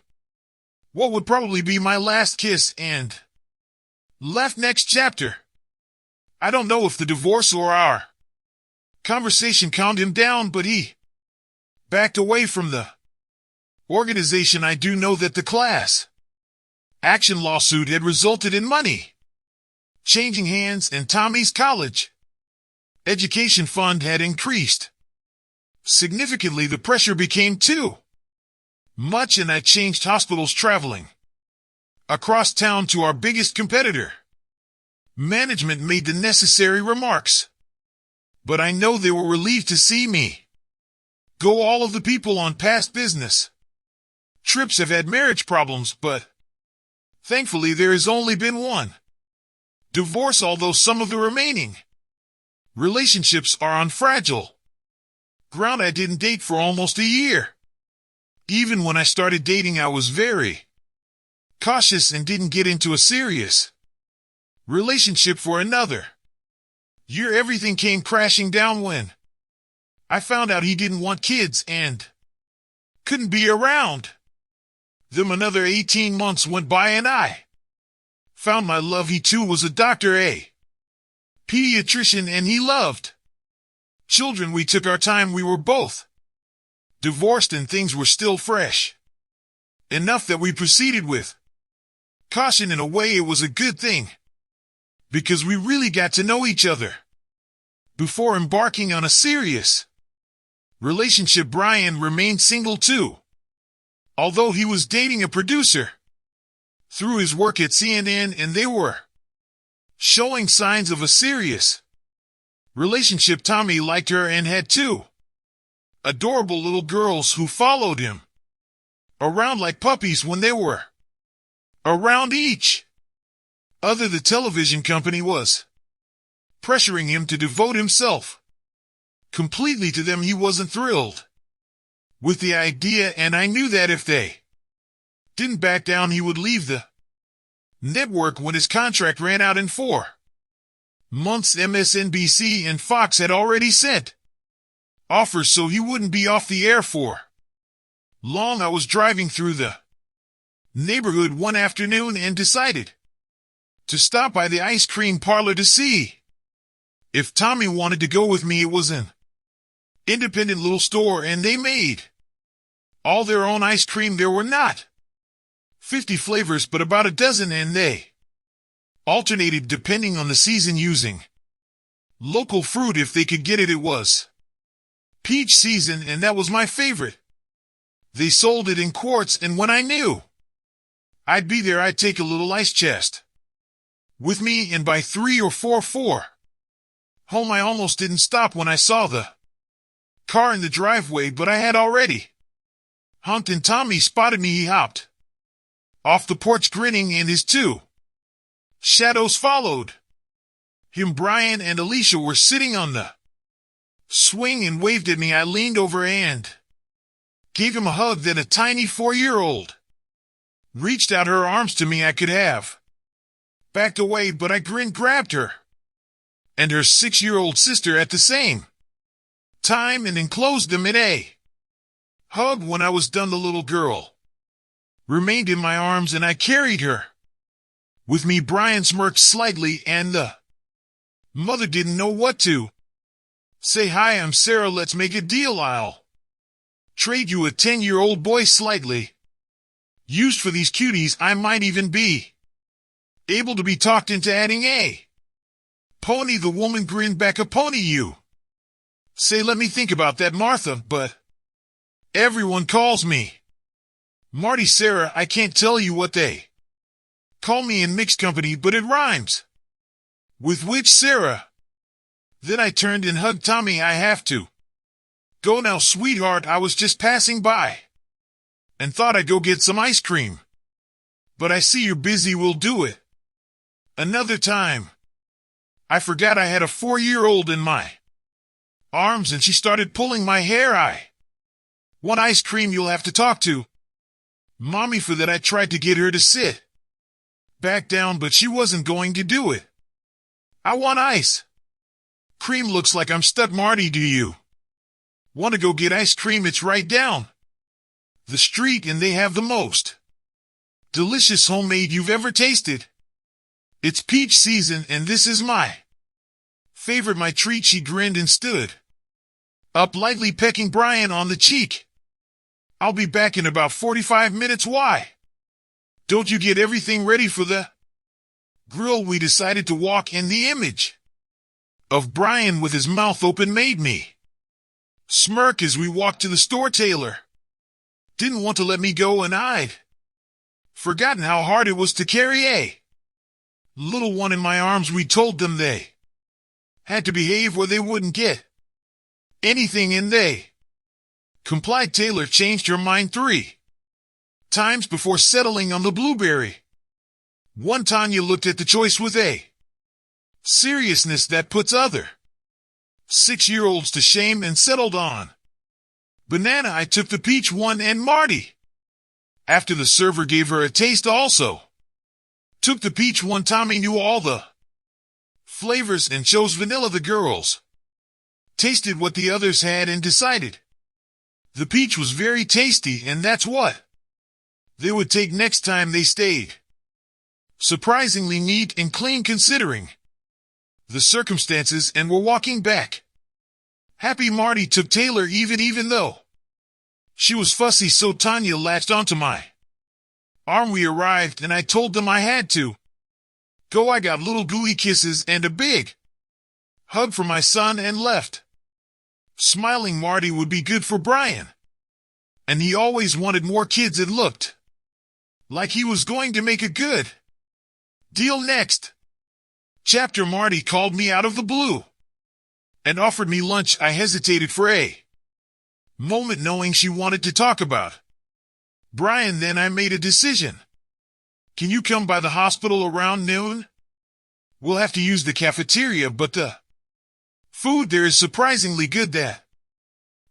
what would probably be my last kiss and left. Next chapter. I don't know if the divorce or our conversation calmed him down, but he backed away from the organization. I do know that the class action lawsuit had resulted in money changing hands, and Tommy's college education fund had increased significantly. The pressure became too much, and I changed hospitals, traveling across town to our biggest competitor. Management made the necessary remarks, but I know they were relieved to see me go. All of the people on past business trips have had marriage problems, but thankfully there has only been one divorce, although some of the remaining relationships are on fragile ground. I didn't date for almost a year. Even when I started dating, I was very cautious and didn't get into a serious relationship for another year. Everything came crashing down when I found out he didn't want kids and couldn't be around them. Another 18 months went by and I found my love. He too was a doctor, a pediatrician, and he loved children. We took our time. We were both divorced and things were still fresh enough that we proceeded with caution. In a way, it was a good thing because we really got to know each other before embarking on a serious relationship. Brian remained single too, although he was dating a producer through his work at CNN, and they were showing signs of a serious relationship. Tommy liked her and had two adorable little girls who followed him around like puppies when they were around each other. The television company was pressuring him to devote himself completely to them. He wasn't thrilled with the idea, and I knew that if they didn't back down, he would leave the network when his contract ran out in 4 months. MSNBC and Fox had already sent offers, so he wouldn't be off the air for long. I was driving through the neighborhood one afternoon and decided to stop by the ice cream parlor to see if Tommy wanted to go with me. It was an independent little store, and they made all their own ice cream. There were not 50 flavors, but about a dozen, and they alternated depending on the season, using local fruit if they could get it. It was peach season, and that was my favorite. They sold it in quarts, and when I knew I'd be there, I'd take a little ice chest with me, and by 3 or 4 home. I almost didn't stop when I saw the car in the driveway, but I had already honked, and Tommy spotted me. He hopped off the porch grinning, and his two shadows followed him. Brian and Alicia were sitting on the swing and waved at me. I leaned over and gave him a hug. Then a tiny 4-year-old reached out her arms to me. I could have backed away, but I grinned, grabbed her and her 6-year-old sister at the same time, and enclosed them in a hug. When I was done, the little girl remained in my arms, and I carried her with me. Brian smirked slightly, and the mother didn't know what to say. "Hi, I'm Sarah. Let's make a deal. I'll trade you a 10-year-old boy slightly used for these cuties. I might even be able to be talked into adding a pony." The woman grinned back. "A pony, you say? Let me think about that, Martha, but everyone calls me Marty." "Sarah, I can't tell you what they call me in mixed company, but it rhymes with which, Sarah." Then I turned and hugged Tommy. "I have to go now, sweetheart. I was just passing by and thought I'd go get some ice cream, but I see you're busy. We'll do it another time." I forgot I had a 4-year-old in my arms, and she started pulling my hair. "I want ice cream. You'll have to talk to Mommy for that." I tried to get her to sit back down, but she wasn't going to do it. "I want ice cream. Looks like I'm stuck. Marty, do you want to go get ice cream? It's right down the street, and they have the most delicious homemade you've ever tasted. It's peach season, and this is my favorite, my treat." She grinned and stood up, lightly pecking Brian on the cheek. I'll be back in about 45 minutes. Why? Don't you get everything ready for the grill? We decided to walk, and the image of Brian with his mouth open made me smirk as we walked to the store. Taylor didn't want to let me go, and I'd forgotten how hard it was to carry a little one in my arms. We told them they had to behave or they wouldn't get anything, and they complied. Taylor changed her mind 3 times before settling on the blueberry one. Tanya looked at the choice with a seriousness that puts other 6-year-olds to shame and settled on banana. I took the peach one, and Marty, after the server gave her a taste, also took the peach one. Tommy knew all the flavors and chose vanilla. The girls tasted what the others had and decided the peach was very tasty, and that's what they would take next time. They stayed surprisingly neat and clean considering the circumstances and were walking back happy. Marty took Taylor even though she was fussy, so Tanya latched onto my arm. We arrived, and I told them I had to go. I got little gooey kisses and a big hug for my son and left, smiling. Marty would be good for Brian, and he always wanted more kids. It looked like he was going to make a good deal. Next chapter, Marty called me out of the blue and offered me lunch. I hesitated for a moment, knowing she wanted to talk about Brian. Then I made a decision. Can you come by the hospital around noon? We'll have to use the cafeteria, but the food there is surprisingly good. That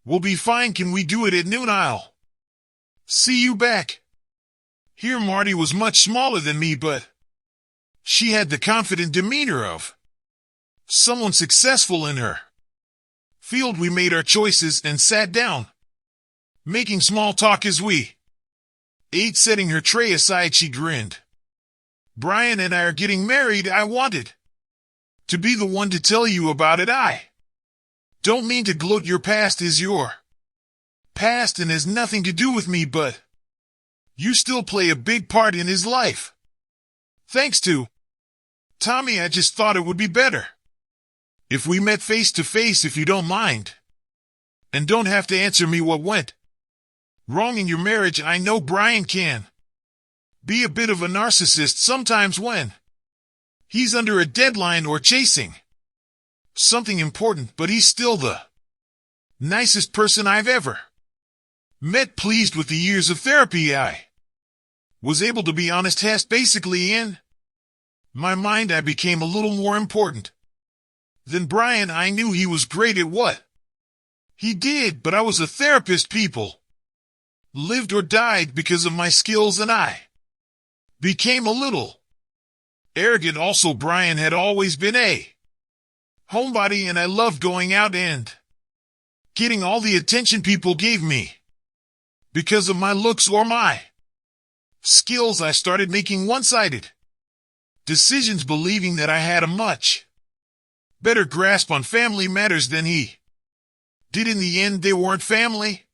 will be fine. Can we do it at noon? I'll see you back here. Marty was much smaller than me, but she had the confident demeanor of someone successful in her field. We made our choices and sat down, making small talk as we ate. Setting her tray aside, she grinned. Brian and I are getting married. I wanted to be the one to tell you about it. I don't mean to gloat. Your past is your past and has nothing to do with me, but you still play a big part in his life. Thanks to Tommy, I just thought it would be better if we met face to face, if you don't mind, and don't have to answer me what went wrong in your marriage. I know Brian can be a bit of a narcissist sometimes when he's under a deadline or chasing something important, but he's still the nicest person I've ever met. Pleased with the years of therapy I was able to be honest. Basically, in my mind, I became a little more important than Brian. I knew he was great at what he did, but I was a therapist. People lived or died because of my skills, and I became a little arrogant. Also, Brian had always been a homebody, and I loved going out and getting all the attention people gave me because of my looks or my skills. I started making one-sided decisions, believing that I had a much better grasp on family matters than he did. In the end, they weren't family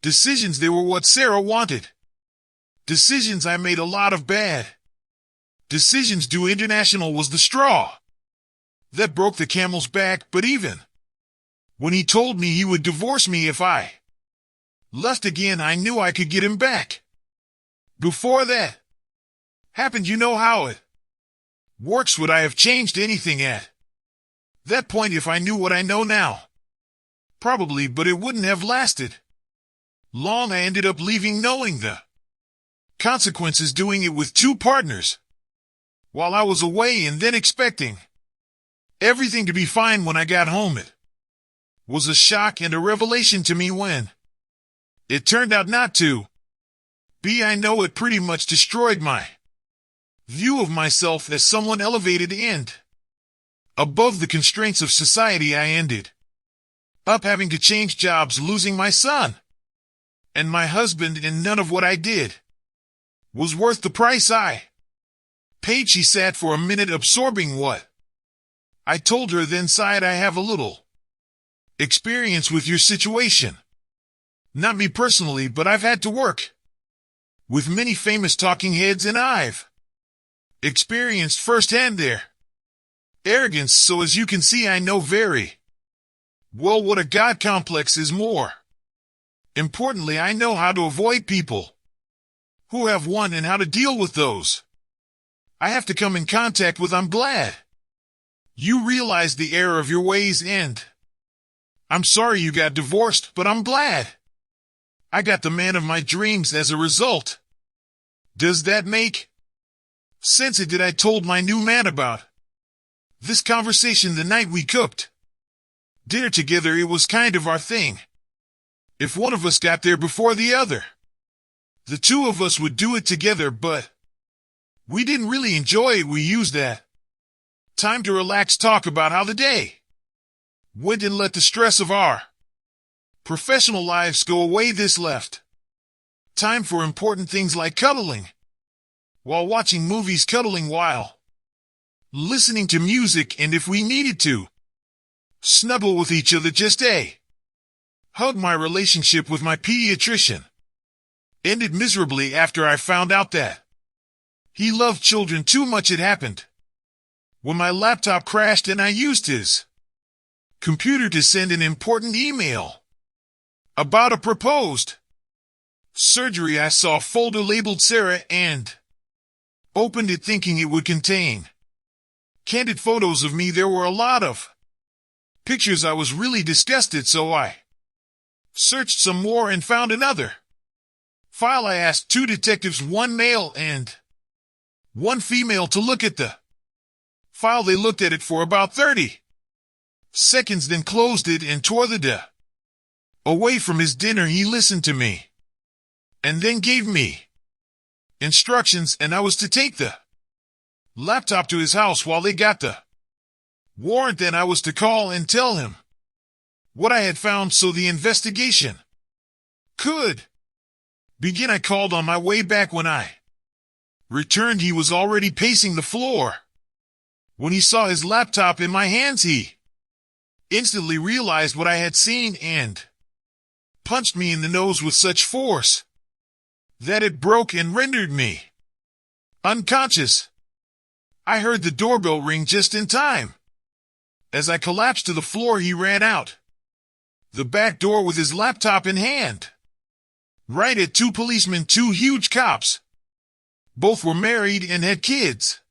decisions. They were what Sarah wanted decisions. I made a lot of bad decisions. Do International was the straw that broke the camel's back, but even when he told me he would divorce me if I left again, I knew I could get him back. Before that happened, you know how it works. Would I have changed anything at that point if I knew what I know now? Probably, but it wouldn't have lasted long. I ended up leaving knowing the consequences, doing it with 2 partners while I was away, and then expecting everything to be fine when I got home. It was a shock and a revelation to me when it turned out not to be. I know it pretty much destroyed my view of myself as someone elevated and above the constraints of society. I ended up having to change jobs, losing my son and my husband, and none of what I did was worth the price I paid. She sat for a minute, absorbing what I told her, then sighed. I have a little experience with your situation. Not me personally, but I've had to work with many famous talking heads, and I've experienced firsthand their arrogance, so as you can see, I know very well what a God complex is. More importantly, I know how to avoid people who have one and how to deal with those I have to come in contact with. I'm glad you realize the error of your ways, and I'm sorry you got divorced, but I'm glad I got the man of my dreams as a result. Does that make sense? It did. I told my new man about this conversation the night we cooked dinner together. It was kind of our thing. If one of us got there before the other, the two of us would do it together, but we didn't really enjoy it. We used that time to relax, talk about how the day went, and let the stress of our professional lives go away. This left time for important things like cuddling while watching movies, cuddling while listening to music, and if we needed to, snuggle with each other, just a hug. My relationship with my pediatrician ended miserably after I found out that he loved children too much. It happened when my laptop crashed and I used his computer to send an important email about a proposed surgery. I saw a folder labeled Sarah and opened it thinking it would contain candid photos of me. There were a lot of pictures. I was really disgusted, so I searched some more and found another file. I asked two detectives, one male and one female, to look at the file. They looked at it for about 30 seconds, then closed it and tore the away from his dinner. He listened to me and then gave me instructions, and I was to take the laptop to his house while they got the warrant. Then I was to call and tell him what I had found so the investigation could begin. I called on my way back. When I returned, he was already pacing the floor. When he saw his laptop in my hands, he instantly realized what I had seen and punched me in the nose with such force that it broke and rendered me unconscious. I heard the doorbell ring just in time. As I collapsed to the floor, he ran out the back door with his laptop in hand, right at two policemen, two huge cops. Both were married and had kids.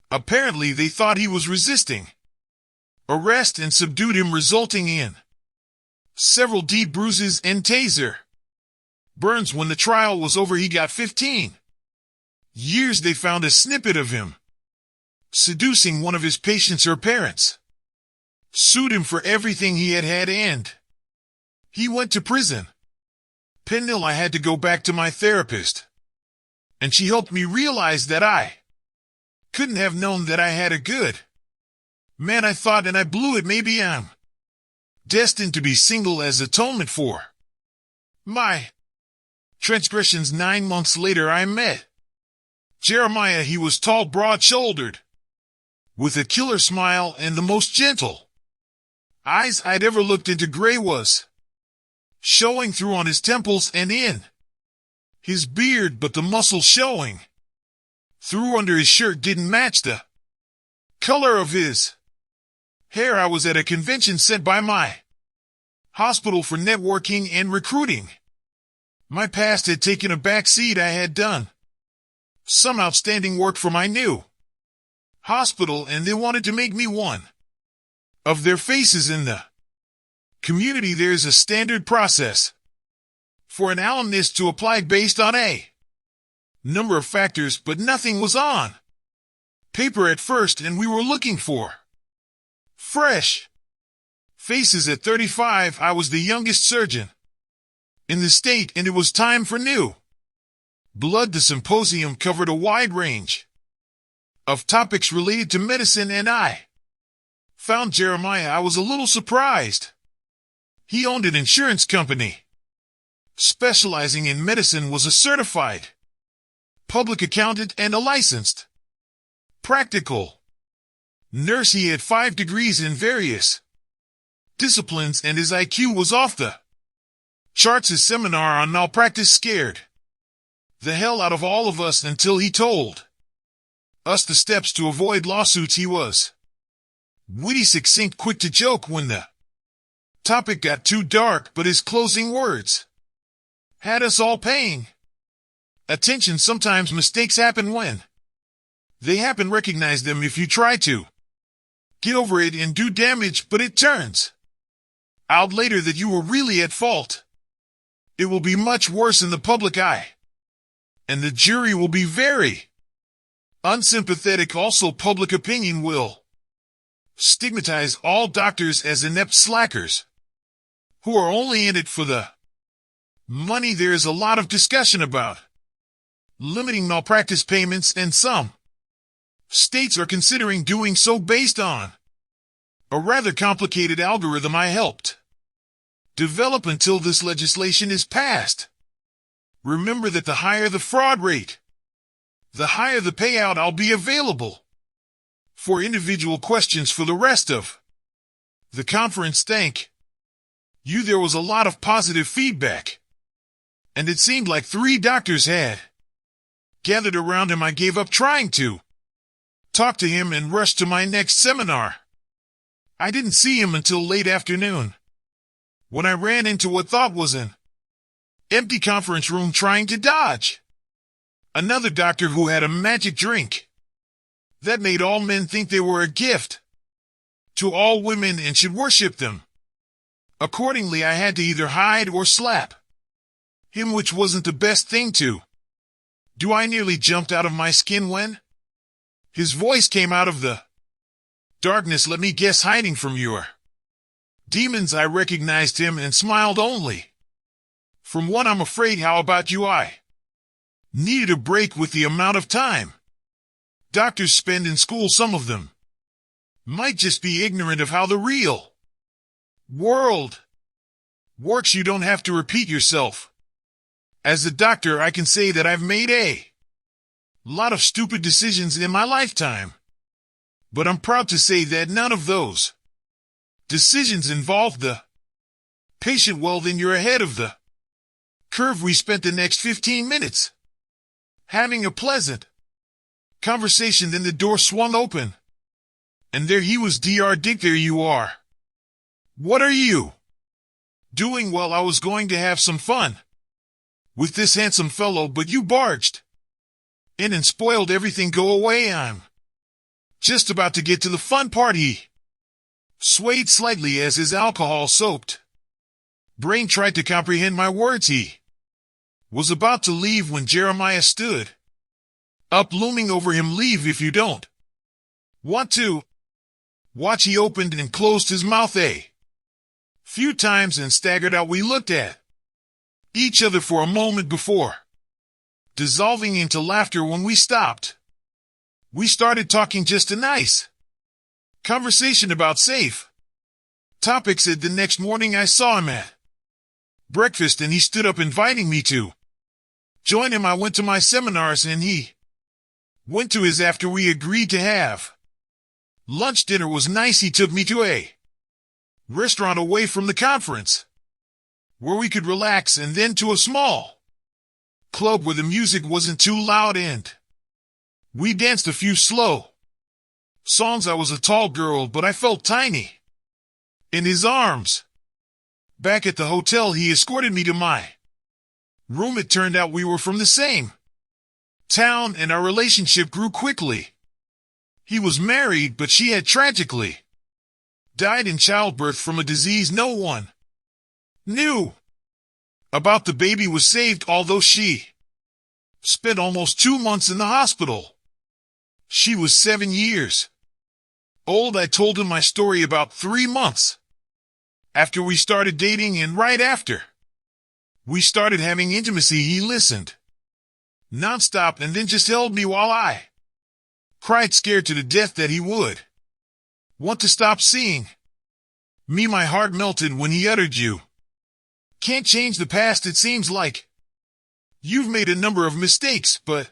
Apparently, they thought he was resisting arrest and subdued him, resulting in several deep bruises and taser burns. When the trial was over, he got 15 years. They found a snippet of him seducing one of his patients. Her parents sued him for everything he had had, and he went to prison. Penil, I had to go back to my therapist, and she helped me realize that I couldn't have known that I had a good man. I thought, and I blew it. Maybe I'm destined to be single as atonement for my transgressions. 9 months later, I met Jeremiah. He was tall, broad-shouldered, with a killer smile and the most gentle eyes I'd ever looked into. Gray was showing through on his temples and in his beard, but the muscles showing through under his shirt didn't match the color of his hair. I was at a convention sent by my hospital for networking and recruiting. My past had taken a back seat. I had done some outstanding work for my new hospital, and they wanted to make me one of their faces in the community. There's a standard process for an alumnus to apply based on a number of factors, but nothing was on paper at first, and we were looking for fresh faces. At 35, I was the youngest surgeon in the state, and it was time for new blood. The symposium covered a wide range of topics related to medicine, and I found Jeremiah. I was a little surprised. He owned an insurance company specializing in medicine, was a certified public accountant, and a licensed practical nurse. He had 5 degrees in various disciplines, and his IQ was off the Charts his seminar on malpractice scared the hell out of all of us until he told us the steps to avoid lawsuits. He was witty, succinct, quick to joke when the topic got too dark, but his closing words had us all paying attention. Sometimes mistakes happen. When they happen, recognize them. If you try to get over it and do damage, but it turns out later that you were really at fault, it will be much worse in the public eye, and the jury will be very unsympathetic. Also, public opinion will stigmatize all doctors as inept slackers who are only in it for the money. There is a lot of discussion about limiting malpractice payments, and some states are considering doing so based on a rather complicated algorithm I helped develop until this legislation is passed. Remember that the higher the fraud rate, the higher the payout. I'll be available for individual questions for the rest of the conference. Thank you. There was a lot of positive feedback, and it seemed like 3 doctors had gathered around him. I gave up trying to talk to him and rushed to my next seminar. I didn't see him until late afternoon, when I ran into what thought was an empty conference room trying to dodge another doctor who had a magic drink that made all men think they were a gift to all women and should worship them. Accordingly, I had to either hide or slap him, which wasn't the best thing to do. I nearly jumped out of my skin when his voice came out of the darkness. Let me guess, hiding from your demons. I recognized him and smiled. Only from one, I'm afraid. How about you? I needed a break with the amount of time doctors spend in school. Some of them might just be ignorant of how the real world works. You don't have to repeat yourself. As a doctor, I can say that I've made a lot of stupid decisions in my lifetime, but I'm proud to say that none of those decisions involved the patient. Well, then you're ahead of the curve. We spent the next 15 minutes having a pleasant conversation. Then the door swung open, and there he was. Dr. Dick, there you are. What are you doing? Well, I was going to have some fun with this handsome fellow, but you barged in and spoiled everything. Go away. I'm just about to get to the fun part. He swayed slightly as his alcohol-soaked brain tried to comprehend my words. He was about to leave when Jeremiah stood up, looming over him. Leave if you don't want to watch. He opened and closed his mouth a few times and staggered out. We looked at each other for a moment before dissolving into laughter. When we stopped, we started talking, just a nice conversation about safe topics. The next morning I saw him at breakfast, and he stood up inviting me to join him. I went to my seminars and he went to his. After we agreed to have lunch, dinner was nice. He took me to a restaurant away from the conference where we could relax, and then to a small club where the music wasn't too loud, and we danced a few slow songs. I was a tall girl, but I felt tiny in his arms. Back at the hotel, he escorted me to my room. It turned out we were from the same town, and our relationship grew quickly. He was married, but she had tragically died in childbirth from a disease no one knew about. The baby was saved, although she spent almost 2 months in the hospital. She was 7 years old. I told him my story about 3 months after we started dating, and right after we started having intimacy, he listened nonstop and then just held me while I cried, scared to the death that he would want to stop seeing me. My heart melted when he uttered, "You can't change the past. It seems like you've made a number of mistakes, but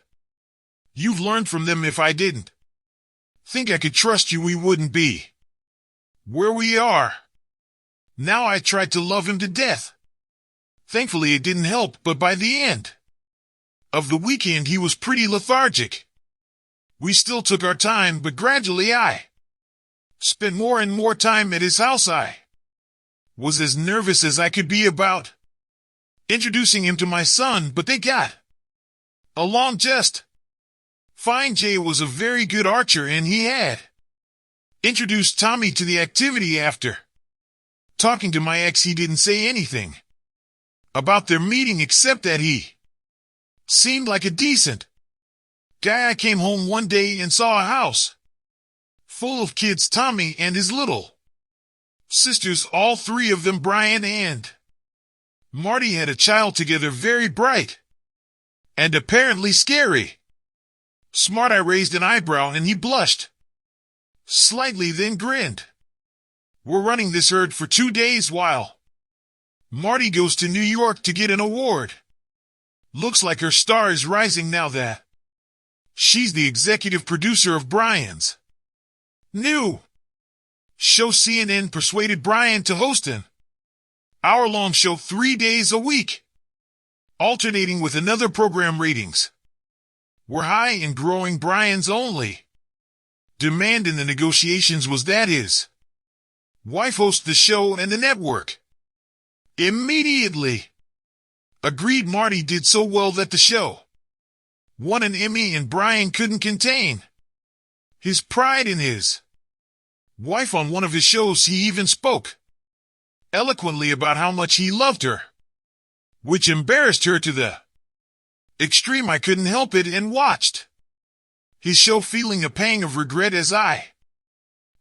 you've learned from them. If I didn't think I could trust you, we wouldn't be where we are now." I tried to love him to death, Thankfully it didn't help, but by the end of the weekend he was pretty lethargic. We still took our time, but gradually I spent more and more time at his house. I was as nervous as I could be about introducing him to my son, but they got along just fine. Jay was a very good archer, and he had introduced Tommy to the activity. After talking to my ex, he didn't say anything about their meeting except that he seemed like a decent guy. I came home one day and saw a house full of kids, Tommy and his little sisters, all three of them, Brian and Marty, had a child together, very bright and apparently scary. Smart. I raised an eyebrow and he blushed slightly, then grinned. We're running this herd for 2 days while Marty goes to New York to get an award. Looks like her star is rising now that she's the executive producer of Brian's new show. CNN persuaded Brian to host an hour-long show 3 days a week, alternating with another program. Ratings were high and growing. Brian's only demand in the negotiations was that his wife host the show, and the network immediately agreed. Marty did so well that the show won an Emmy, and Brian couldn't contain his pride in his wife. On one of his shows, he even spoke eloquently about how much he loved her, which embarrassed her to the extreme. I couldn't help it and watched his show, feeling a pang of regret as I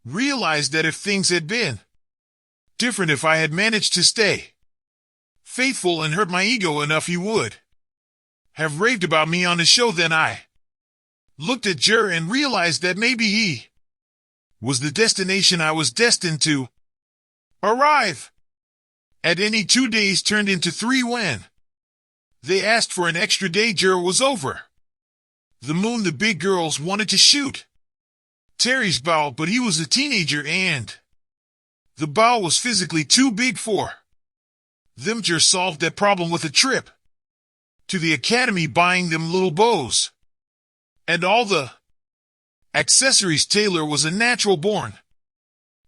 realized that if things had been different, if I had managed to stay faithful and hurt my ego enough, he would have raved about me on his show. Then I looked at Jer and realized that maybe he was the destination I was destined to arrive at. Any 2 days turned into 3 when they asked for an extra day. Jer was over the moon. The big girls wanted to shoot Terry's bow, but he was a teenager and the bow was physically too big for them. Jer solved that problem with a trip to the academy, buying them little bows and all the accessories. Taylor was a natural-born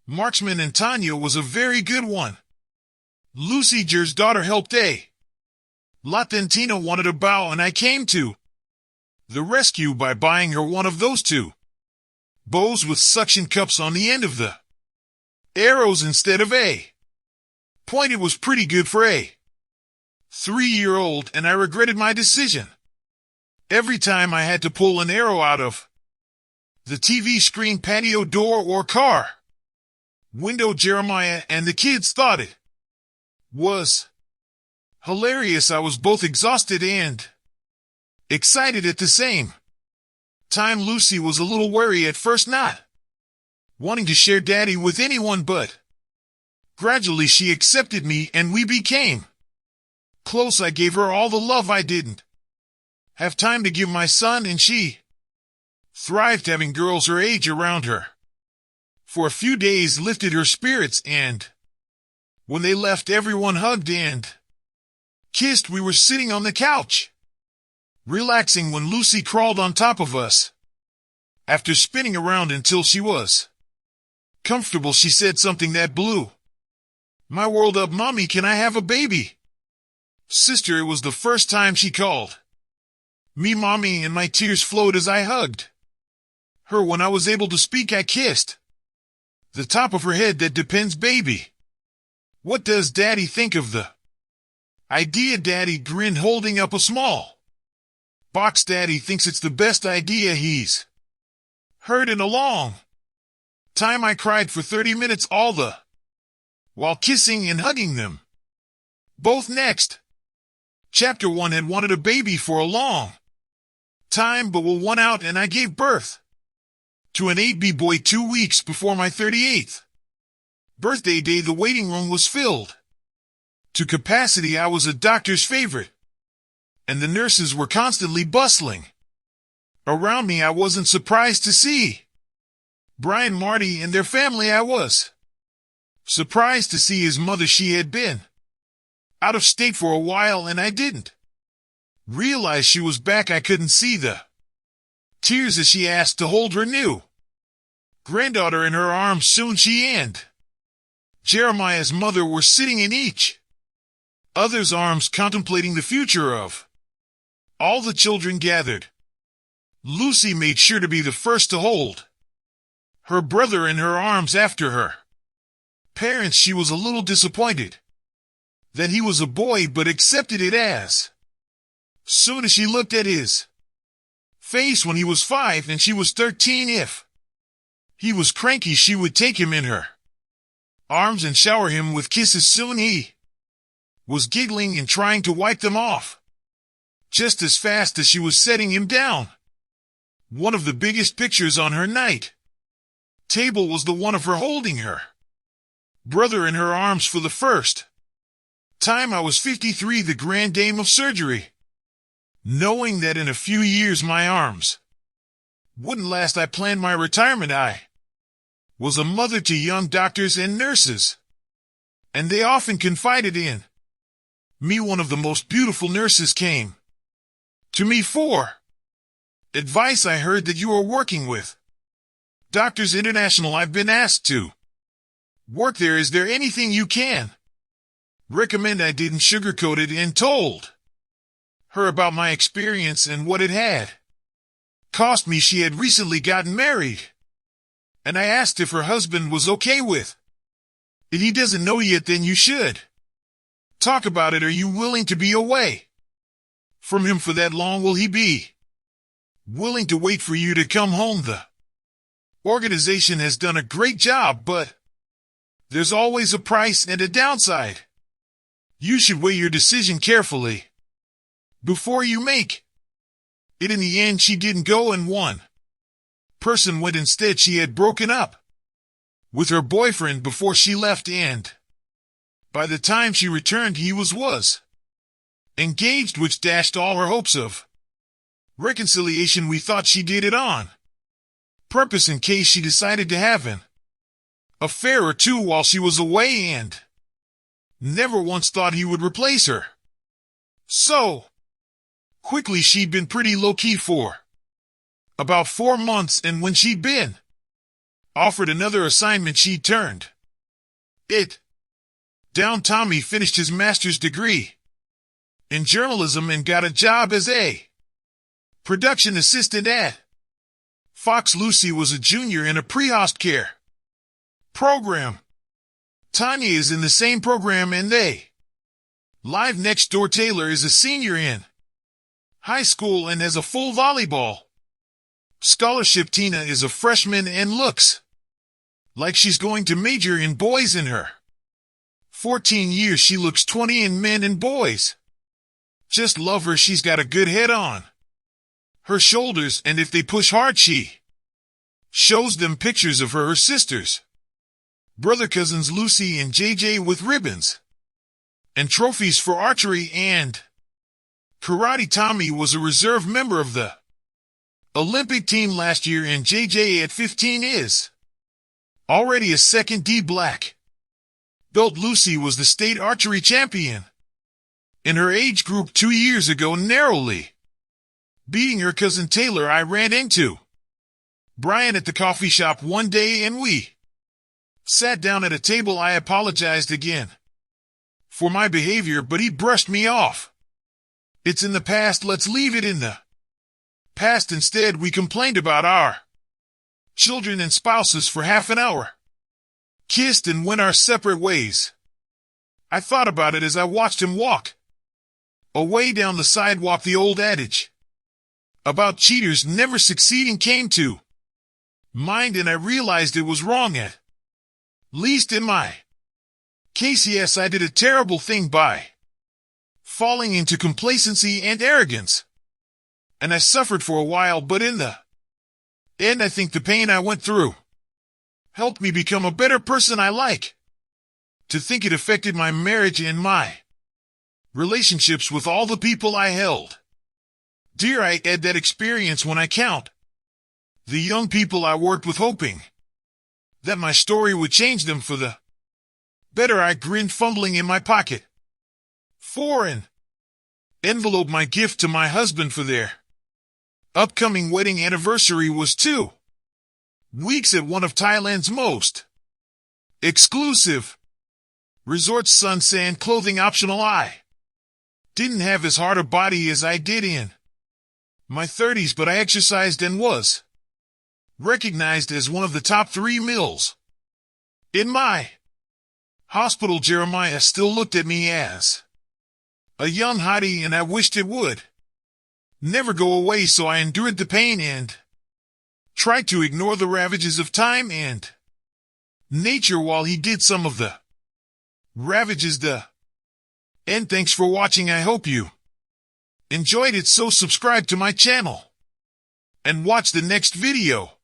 marksman and Tanya was a very good one. Lucy, Jer's daughter, helped a lot. Then Tina wanted a bow, and I came to the rescue by buying her one of those 2 bows with suction cups on the end of the arrows instead of a point. It was pretty good for a 3-year-old, and I regretted my decision every time I had to pull an arrow out of the TV screen, patio door, or car window. Jeremiah and the kids thought it was hilarious. I was both exhausted and excited at the same time. Lucy was a little wary at first, not wanting to share Daddy with anyone, but gradually she accepted me and we became close. I gave her all the love I didn't have time to give my son, and she thrived. Having girls her age around her for a few days lifted her spirits, and when they left, everyone hugged and kissed. We were sitting on the couch, relaxing, when Lucy crawled on top of us. After spinning around until she was comfortable, she said something that blew my world up. "Mommy, can I have a baby?" "Sister," it was the first time she called me mommy, and my tears flowed as I hugged her. When I was able to speak, I kissed the top of her head. "That depends, baby. What does Daddy think of the idea?" Daddy grinned, holding up a small box. "Daddy thinks it's the best idea he's heard in a long time." I cried for 30 minutes, all the while kissing and hugging them both. Next, Chapter 1 had wanted a baby for a long time, but won out, and I gave birth to an 8B boy 2 weeks before my 38th birthday day. The waiting room was filled to capacity. I was a doctor's favorite, and the nurses were constantly bustling around me. I wasn't surprised to see Brian, Marty, and their family. I was surprised to see his mother. She had been out of state for a while and I didn't realize she was back. I couldn't see the tears as she asked to hold her new granddaughter in her arms. Soon she and Jeremiah's mother were sitting in each other's arms contemplating the future of all the children gathered. Lucy made sure to be the first to hold her brother in her arms. After her parents, she was a little disappointed that he was a boy, but accepted it as soon as she looked at his face when he was 5 and she was 13. If he was cranky, she would take him in her arms and shower him with kisses. Soon he was giggling and trying to wipe them off just as fast as she was setting him down. One of the biggest pictures on her night table was the one of her holding her brother in her arms for the first time. I was 53, the grand dame of surgery. Knowing that in a few years my arms wouldn't last, I planned my retirement. I was a mother to young doctors and nurses, and they often confided in me. One of the most beautiful nurses came to me for advice. I heard that you are working with Doctors International. I've been asked to work there. Is there anything you can recommend? I didn't sugarcoat it and told her about my experience and what it had cost me. She had recently gotten married, and I asked if her husband was okay with it. He doesn't know yet. Then you should talk about it. Are you willing to be away from him for that long? Will he be willing to wait for you to come home? The organization has done a great job, but there's always a price and a downside. You should weigh your decision carefully before you make it. In the end, she didn't go, and one person went instead. She had broken up with her boyfriend before she left, and by the time she returned, he was engaged, which dashed all her hopes of reconciliation. We thought she did it on purpose in case she decided to have an affair or two while she was away, and never once thought he would replace her. So quickly, she'd been pretty low-key for about 4 months, and when she'd been offered another assignment, she turned it down. Tommy finished his master's degree in journalism and got a job as a production assistant at Fox. Lucy was a junior in a pre-host care program. Tanya is in the same program, and they live next door. Taylor is a senior in high school and has a full volleyball scholarship. Tina is a freshman and looks like she's going to major in boys. In her 14 years, she looks 20, and men and boys just love her. She's got a good head on her shoulders, and if they push hard, she shows them pictures of her sisters, brother, cousins, Lucy and JJ, with ribbons and trophies for archery and karate. Tommy was a reserve member of the Olympic team last year, and JJ at 15 is already a second D black belt. Lucy was the state archery champion in her age group 2 years ago, narrowly beating her cousin Taylor. I ran into Brian at the coffee shop one day and we sat down at a table. I apologized again for my behavior, but he brushed me off. It's in the past, let's leave it in the past. Instead, we complained about our children and spouses for half an hour, kissed, and went our separate ways. I thought about it as I watched him walk away down the sidewalk. The old adage about cheaters never succeeding came to mind, and I realized it was wrong, at least in my case. Yes, I did a terrible thing by falling into complacency and arrogance, and I suffered for a while, but in the end, I think the pain I went through helped me become a better person. I like to think it affected my marriage and my relationships with all the people I held dear. I had that experience when I count the young people I worked with, hoping that my story would change them for the better. I grinned, fumbling in my pocket Foreign. Envelope my gift to my husband for their upcoming wedding anniversary was 2 weeks at one of Thailand's most exclusive resorts. Sun sand clothing optional. I didn't have as hard a body as I did in my 30s, but I exercised and was recognized as one of the top 3 males in my hospital. Jeremiah still looked at me as a young hottie, and I wished it would never go away, so I endured the pain and tried to ignore the ravages of time and nature while he did some of the ravages. And thanks for watching. I hope you enjoyed it, so subscribe to my channel and watch the next video.